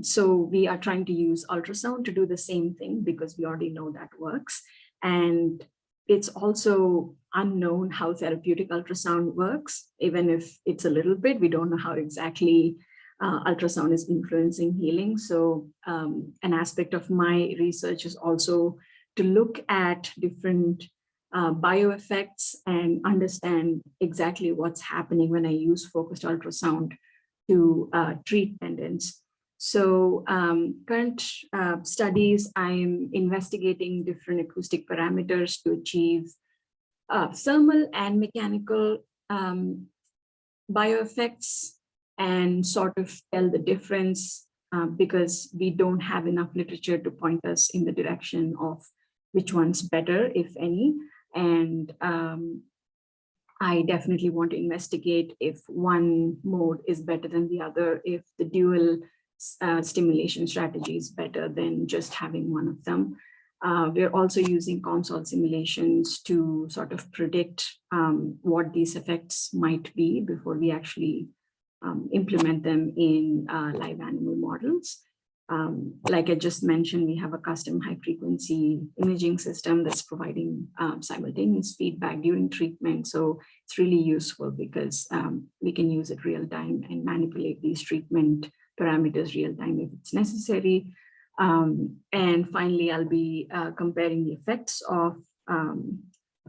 So we are trying to use ultrasound to do the same thing, because we already know that works. And it's also unknown how therapeutic ultrasound works. Even if it's a little bit, we don't know how exactly ultrasound is influencing healing. So an aspect of my research is also to look at different bioeffects and understand exactly what's happening when I use focused ultrasound to treat tendons. So current studies, I'm investigating different acoustic parameters to achieve thermal and mechanical bioeffects, and sort of tell the difference, because we don't have enough literature to point us in the direction of which one's better, if any. And I definitely want to investigate if one mode is better than the other, if the dual stimulation strategy is better than just having one of them. We're also using console simulations to sort of predict what these effects might be before we actually implement them in live animal models. Like I just mentioned, we have a custom high frequency imaging system that's providing simultaneous feedback during treatment. So it's really useful because we can use it real time and manipulate these treatment parameters real time if it's necessary. And finally, I'll be comparing the effects of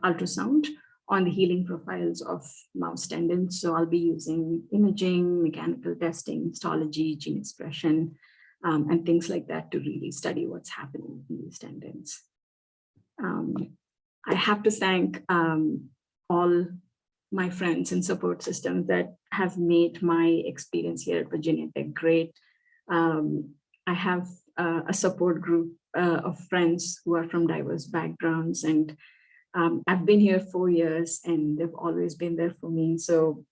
ultrasound on the healing profiles of mouse tendons. So I'll be using imaging, mechanical testing, histology, gene expression, and things like that to really study what's happening in these tendons. I have to thank all my friends and support systems that have made my experience here at Virginia Tech great. I have a support group of friends who are from diverse backgrounds, and I've been here 4 years and they've always been there for me. So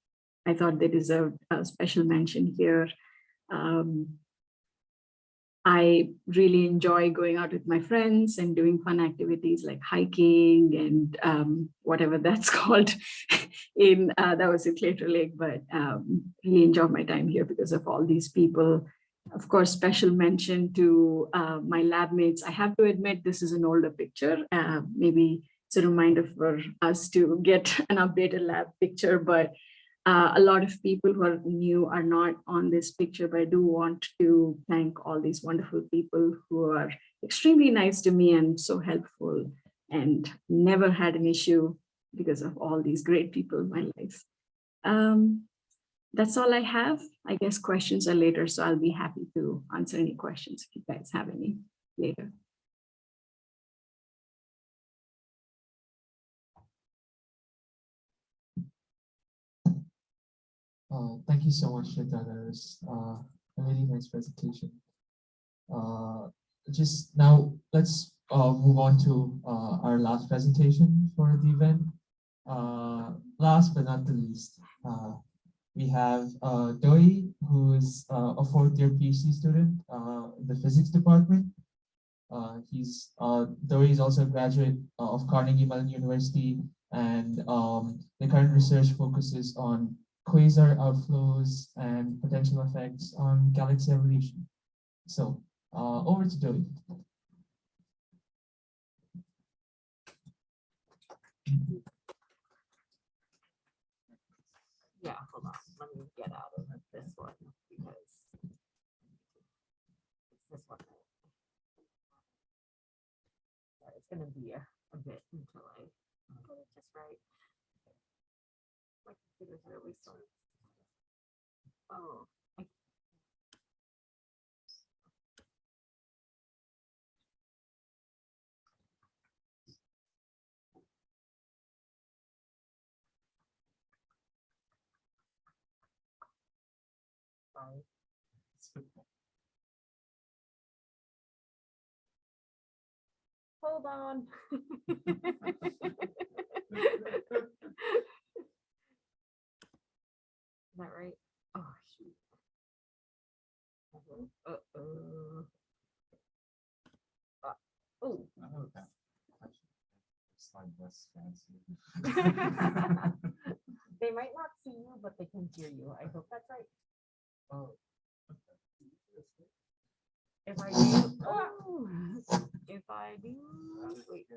I thought they deserved a special mention here. I really enjoy going out with my friends and doing fun activities like hiking and whatever that's called. That was in Claytor Lake, but really enjoy my time here because of all these people. Of course, special mention to my lab mates. I have to admit, this is an older picture. Maybe it's a reminder for us to get an updated lab picture, but a lot of people who are new are not on this picture, but I do want to thank all these wonderful people who are extremely nice to me and so helpful, and never had an issue because of all these great people in my life. That's all I have. I guess questions are later, so I'll be happy to answer any questions if you guys have any later. Thank you so much, Shweta. That was a really nice presentation. Just now, let's move on to our last presentation for the event. Last but not the least, we have Doi, who is a fourth-year PhD student in the physics department. Doi is also a graduate of Carnegie Mellon University, and the current research focuses on quasar outflows and potential effects on galaxy evolution. So over to Doi. Yeah, hold on. Let me get out of this one because it's this one. It's going to be a bit until I get it just right. My computer's really slow. Oh, sorry. Hold on. Is that right? Oh, shoot. Uh-oh. Oh. Okay. Slide less fancy. They might not see you, but they can hear you. I hope that's right. Oh. If I do, if I do, wait.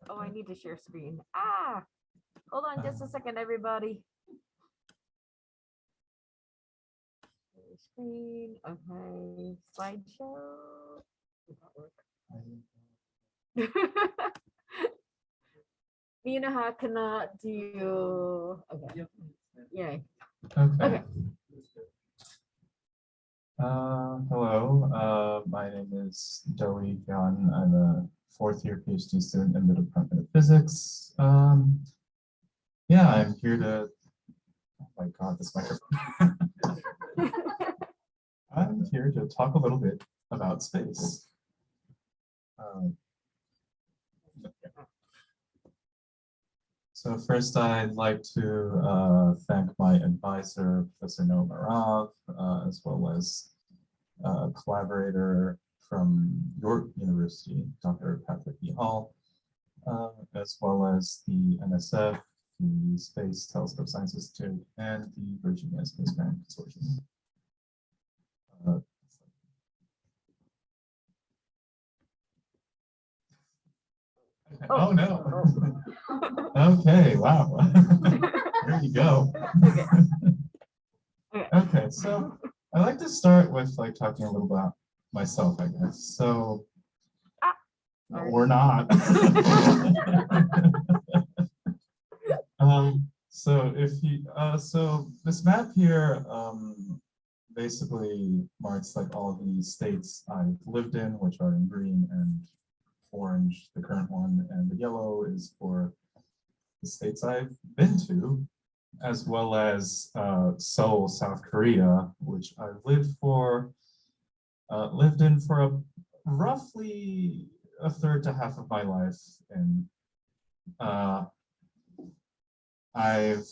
Oh, I need to share screen. Ah, hold on just a second, everybody. Share screen, okay, slideshow. Does that work? Mina, cannot do, okay, yay. Okay. Okay. Hello, my name is Doi Hyun. I'm a fourth year PhD student in the Department of Physics. Yeah, I'm here to, oh my God, this microphone. I'm here to talk a little bit about space. So first, I'd like to thank my advisor, Professor Noah Marav, as well as a collaborator from York University, Dr. Patrick E. Hall, as well as the NSF, the Space Telescope Science Institute, and the Virginia Space Grant Consortium. Oh no. Okay, wow. Here you go. Okay, so I like to start with like talking a little about myself, I guess. So we're not. So if you so this map here basically marks like all of the states I've lived in, which are in green and orange, the current one, and the yellow is for the states I've been to, as well as Seoul, South Korea, which I've lived in for roughly a third to half of my life. And I've,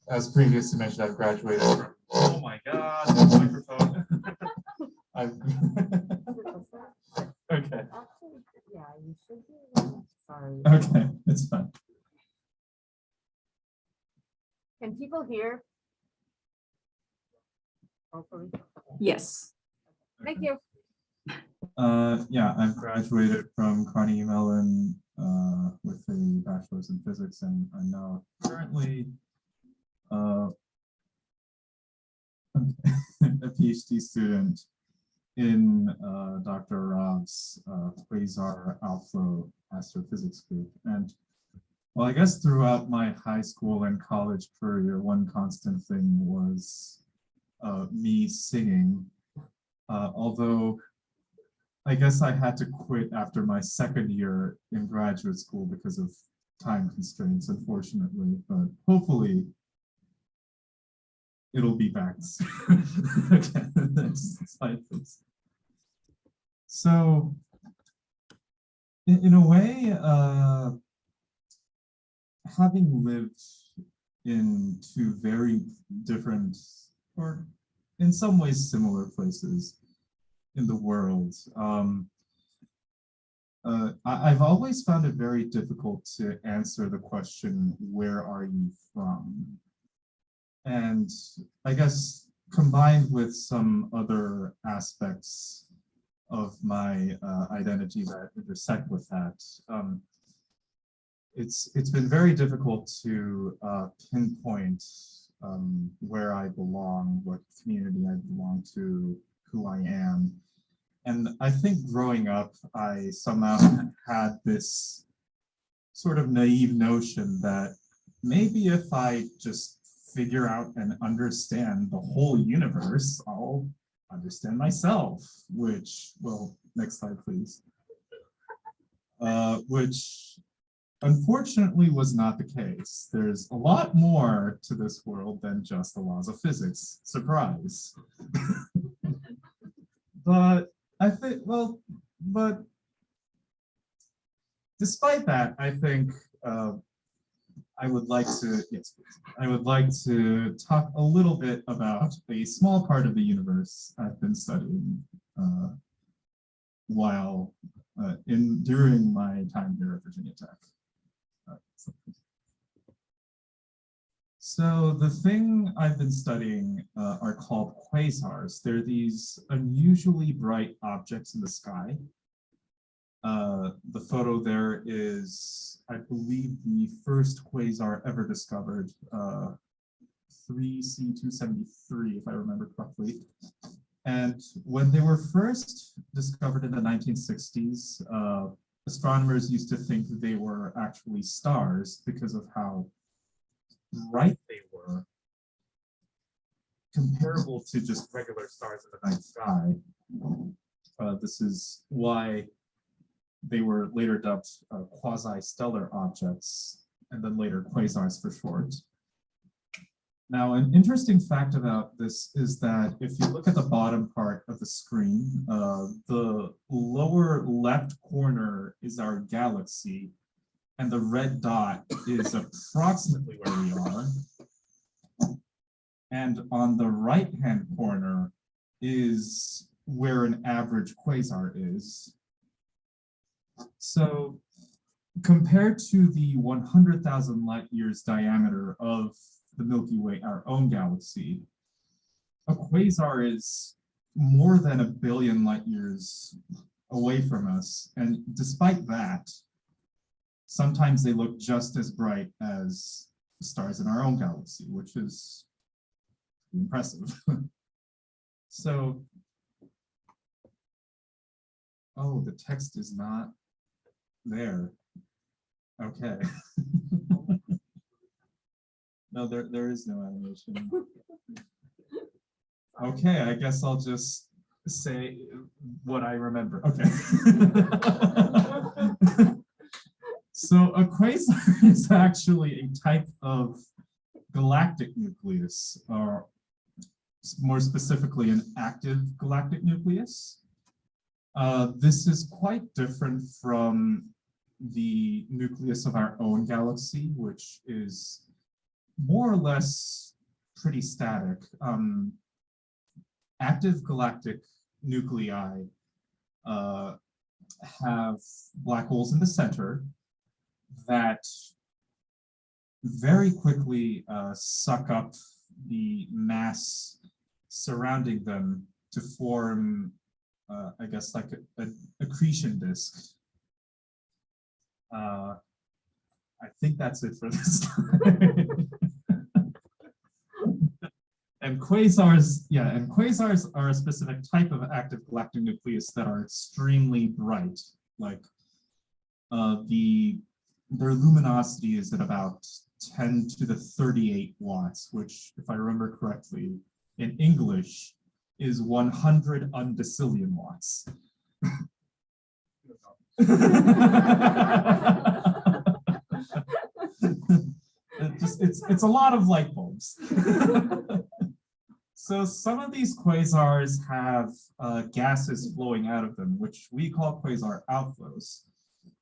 as previously mentioned, I've graduated from, oh my God, the microphone. Okay. Actually, yeah, you should do that. Sorry. Okay, it's fine. Can people hear? Hopefully. Yes. Thank you. Yeah, I've graduated from Carnegie Mellon with a bachelor's in physics, and I'm now currently a PhD student in Dr. Rob's Quasar Alpha Astrophysics group. And well, I guess throughout my high school and college career, one constant thing was me singing, although I guess I had to quit after my second year in graduate school because of time constraints, unfortunately, but hopefully it'll be back soon. Okay, next slide, please. So, in a way, having lived in two very different, or in some ways similar places in the world, I've always found it very difficult to answer the question, where are you from? And I guess combined with some other aspects of my identity that intersect with that, it's been very difficult to pinpoint where I belong, what community I belong to, who I am. And I think growing up, I somehow had this sort of naive notion that maybe if I just figure out and understand the whole universe, I'll understand myself, which, well, next slide, please. Which unfortunately was not the case. There's a lot more to this world than just the laws of physics. Surprise. But I think, well, but despite that, I think I would like to, yes, please. I would like to talk a little bit about a small part of the universe I've been studying while during my time here at Virginia Tech. So the thing I've been studying are called quasars. They're these unusually bright objects in the sky. The photo there is, I believe, the first quasar ever discovered, 3C273, if I remember correctly. And when they were first discovered in the 1960s, astronomers used to think that they were actually stars because of how bright they were, comparable to just regular stars in the night sky. This is why they were later dubbed quasi-stellar objects, and then later quasars for short. Now, an interesting fact about this is that if you look at the bottom part of the screen, the lower left corner is our galaxy, and the red dot is approximately where we are. And on the right-hand corner is where an average quasar is. So compared to the 100,000 light years diameter of the Milky Way, our own galaxy, a quasar is more than 1 billion light years away from us. And despite that, sometimes they look just as bright as the stars in our own galaxy, which is impressive. So, oh, the text is not there. Okay. No, there is no animation. Okay, I guess I'll just say what I remember. Okay. So a quasar is actually a type of galactic nucleus, or more specifically an active galactic nucleus. This is quite different from the nucleus of our own galaxy, which is more or less pretty static. Active galactic nuclei have black holes in the center that very quickly suck up the mass surrounding them to form, I guess, like an accretion disk. I think that's it for this time. And quasars, yeah, and quasars are a specific type of active galactic nucleus that are extremely bright. Like their luminosity is at about 10 to the 38 watts, which, if I remember correctly, in English is 100 undecillion watts. It's a lot of light bulbs. So some of these quasars have gases flowing out of them, which we call quasar outflows.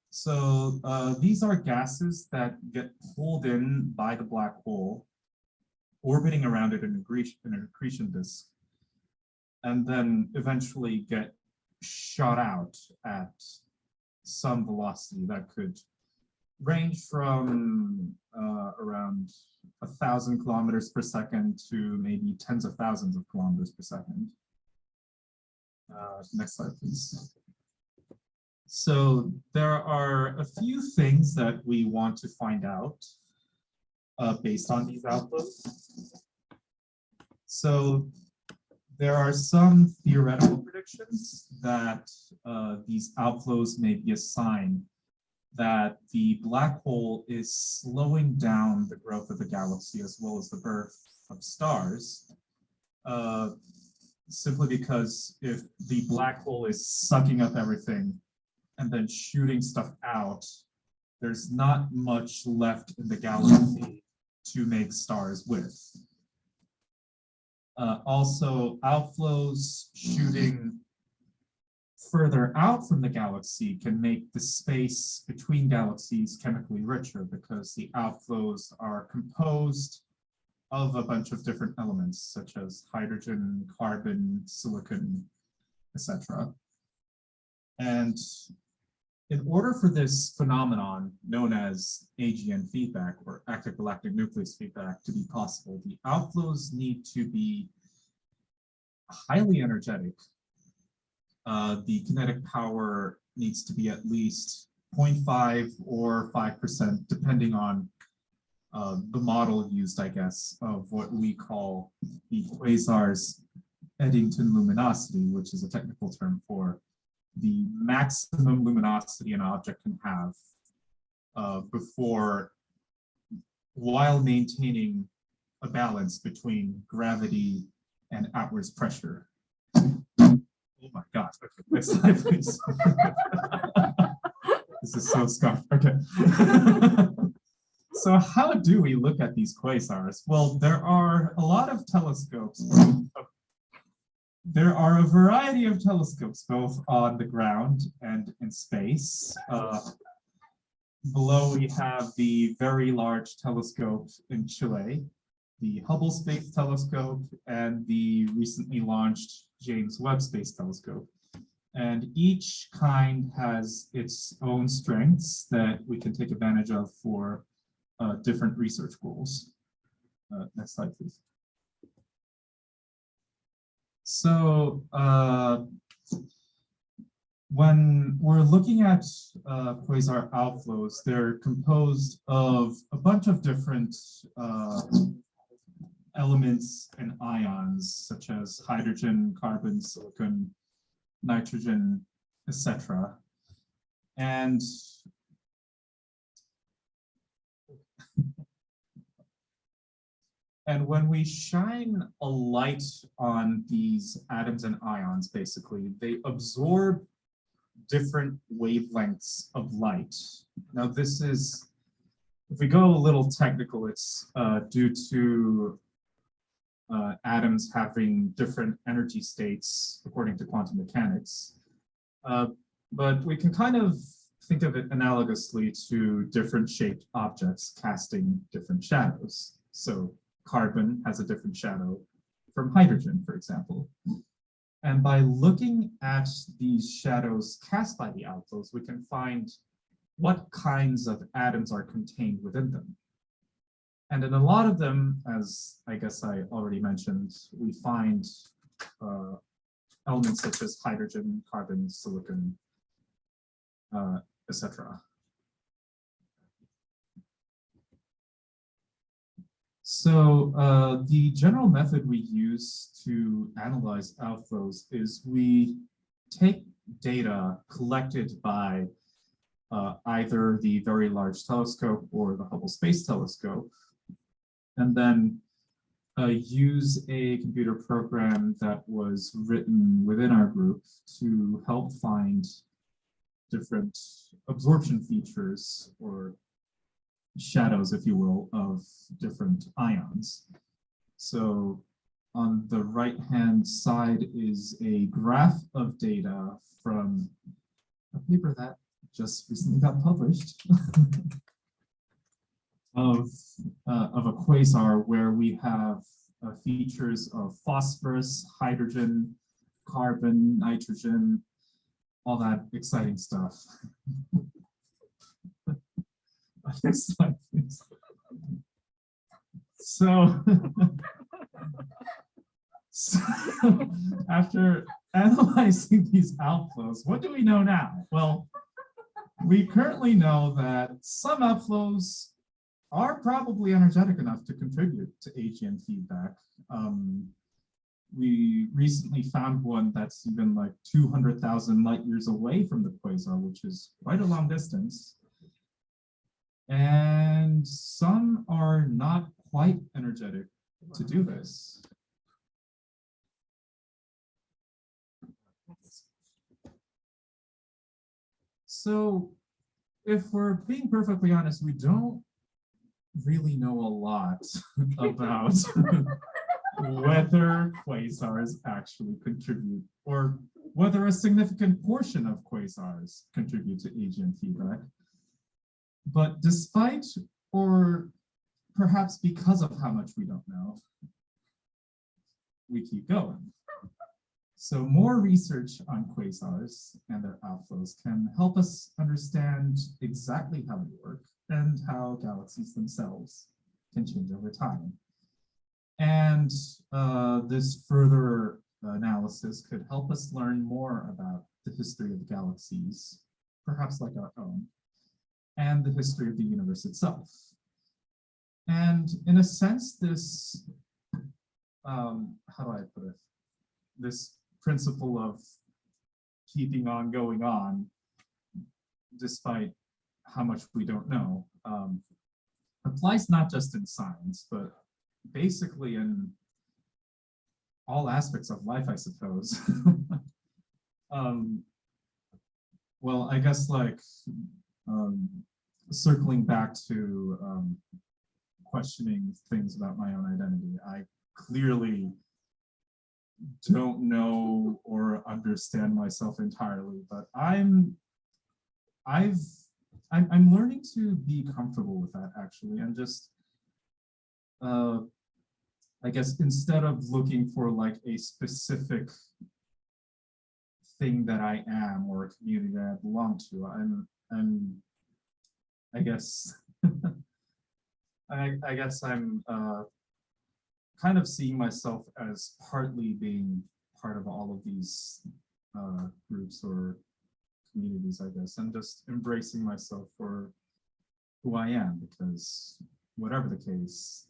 So these are gases that get pulled in by the black hole, orbiting around it in an accretion disk, and then eventually get shot out at some velocity that could range from around 1,000 kilometers per second to maybe tens of thousands of kilometers per second. Next slide, please. So there are a few things that we want to find out based on these outputs. So There are some theoretical predictions that these outflows may be a sign that the black hole is slowing down the growth of the galaxy as well as the birth of stars, simply because if the black hole is sucking up everything and then shooting stuff out, there's not much left in the galaxy to make stars with. Also, outflows shooting further out from the galaxy can make the space between galaxies chemically richer because the outflows are composed of a bunch of different elements such as hydrogen, carbon, silicon, etc. And in order for this phenomenon known as AGN feedback or active galactic nucleus feedback to be possible, the outflows need to be highly energetic. The kinetic power needs to be at least 0.5 or 5%, depending on the model used, I guess, of what we call the quasar's Eddington luminosity, which is a technical term for the maximum luminosity an object can have while maintaining a balance between gravity and outwards pressure. Oh my God, okay, next slide, please. This is so scuffed, okay. So how do we look at these quasars? Well, there are a lot of telescopes. There are a variety of telescopes, both on the ground and in space. Below we have the Very Large Telescope in Chile, the Hubble Space Telescope, and the recently launched James Webb Space Telescope. And each kind has its own strengths that we can take advantage of for different research goals. Next slide, please. So when we're looking at quasar outflows, they're composed of a bunch of different elements and ions, such as hydrogen, carbon, silicon, nitrogen, etc. And when we shine a light on these atoms and ions, basically, they absorb different wavelengths of light. Now, this is, if we go a little technical, it's due to atoms having different energy states according to quantum mechanics. But we can kind of think of it analogously to different shaped objects casting different shadows. So carbon has a different shadow from hydrogen, for example. And by looking at these shadows cast by the outflows, we can find what kinds of atoms are contained within them. And in a lot of them, as I guess I already mentioned, we find elements such as hydrogen, carbon, silicon, etc. So the general method we use to analyze outflows is we take data collected by either the Very Large Telescope or the Hubble Space Telescope, and then use a computer program that was written within our group to help find different absorption features or shadows, if you will, of different ions. So on the right-hand side is a graph of data from a paper that just recently got published of a quasar where we have features of phosphorus, hydrogen, carbon, nitrogen, all that exciting stuff. Next slide, please. So, after analyzing these outflows, what do we know now? Well, we currently know that some outflows are probably energetic enough to contribute to AGN feedback. we recently found one that's even like 200,000 light years away from the quasar, which is quite a long distance. And some are not quite energetic to do this. So if we're being perfectly honest, we don't really know a lot about whether quasars actually contribute, or whether a significant portion of quasars contribute to AGN feedback. But despite, or perhaps because of how much we don't know, we keep going. So more research on quasars and their outflows can help us understand exactly how they work and how galaxies themselves can change over time. And this further analysis could help us learn more about the history of galaxies, perhaps like our own, and the history of the universe itself. And in a sense, this, how do I put it? This principle of keeping on going on, despite how much we don't know, applies not just in science, but basically in all aspects of life, I suppose. Well, I guess like circling back to questioning things about my own identity, I clearly don't know or understand myself entirely, but I'm learning to be comfortable with that, actually, and just I guess instead of looking for like a specific thing that I am or a community that I belong to, I guess I guess I'm kind of seeing myself as partly being part of all of these groups or communities, I guess, and just embracing myself for who I am, because whatever the case,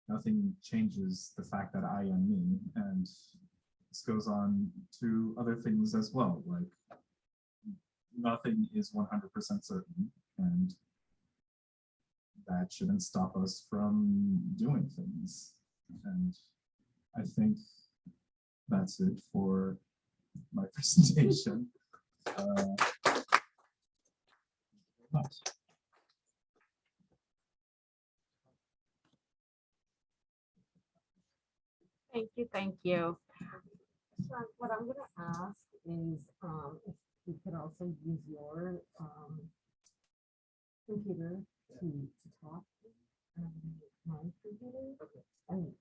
nothing changes the fact that I am me, and this goes on to other things as well, like nothing is 100% certain, and that shouldn't stop us from doing things. And I think that's it for my presentation. Much. Thank you, thank you. So what I'm gonna ask is if you could also use your computer to talk. My computer. Okay.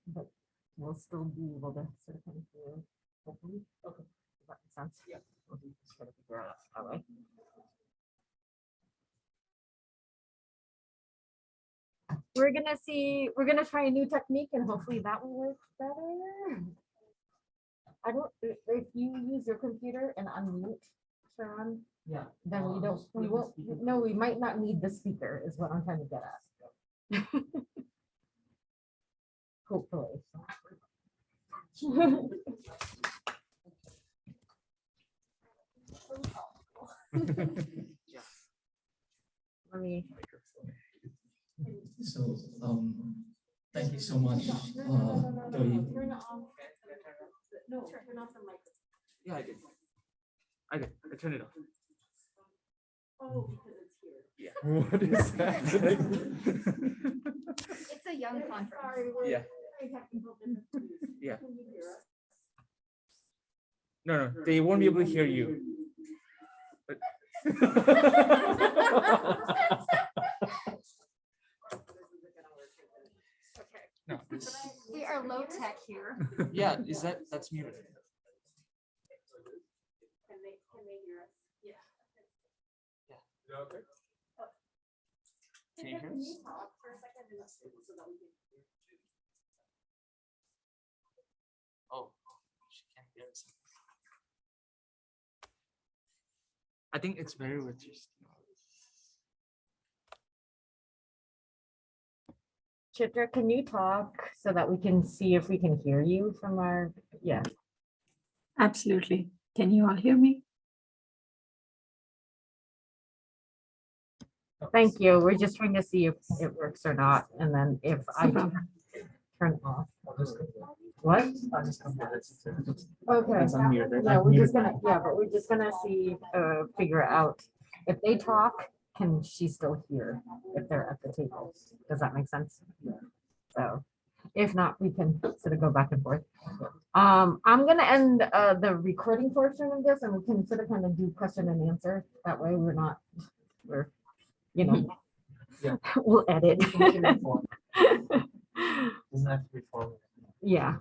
But we'll still be able to sort of kind of hear, hopefully. Okay. Does that make sense? Yeah. We'll just gotta figure out that way. We're gonna try a new technique and hopefully that will work better. I don't, if you use your computer and unmute, Sharon, Yeah. then we won't, no, we might not need the speaker is what I'm trying to get at. Hopefully. Let me. So, thank you so much, Joey. Turn off. No, turn off the mic. Yeah, I did. I turned it off. Oh, because it's here. Yeah. What is that? It's a young conference. Sorry, Yeah. very technical difficulties. Yeah. Can you hear us? No, they won't be able to hear you. But no, We are low tech here. yeah, that's muted. Can they hear us? Yeah. Can you hear us? Talk for a second and so that we can. Oh, she can't hear us. I think it's better with just. Chitra, can you talk so that we can see if we can hear you from our, yeah. Absolutely. Can you all hear me? Thank you. We're just trying to see if it works or not. And then if I do turn off. What? Okay. That's unmuted, right? Yeah, I've we're muted just gonna, yeah, but we're just gonna see, figure out if they talk, can she still hear if they're at the table? Does that make sense? So if not, we can sort of go back and forth. I'm gonna end the recording portion of this and we can sort of kind of do question and answer. That way we're not, we're, you know, Yeah. we'll edit. Doesn't have to be formal. Yeah.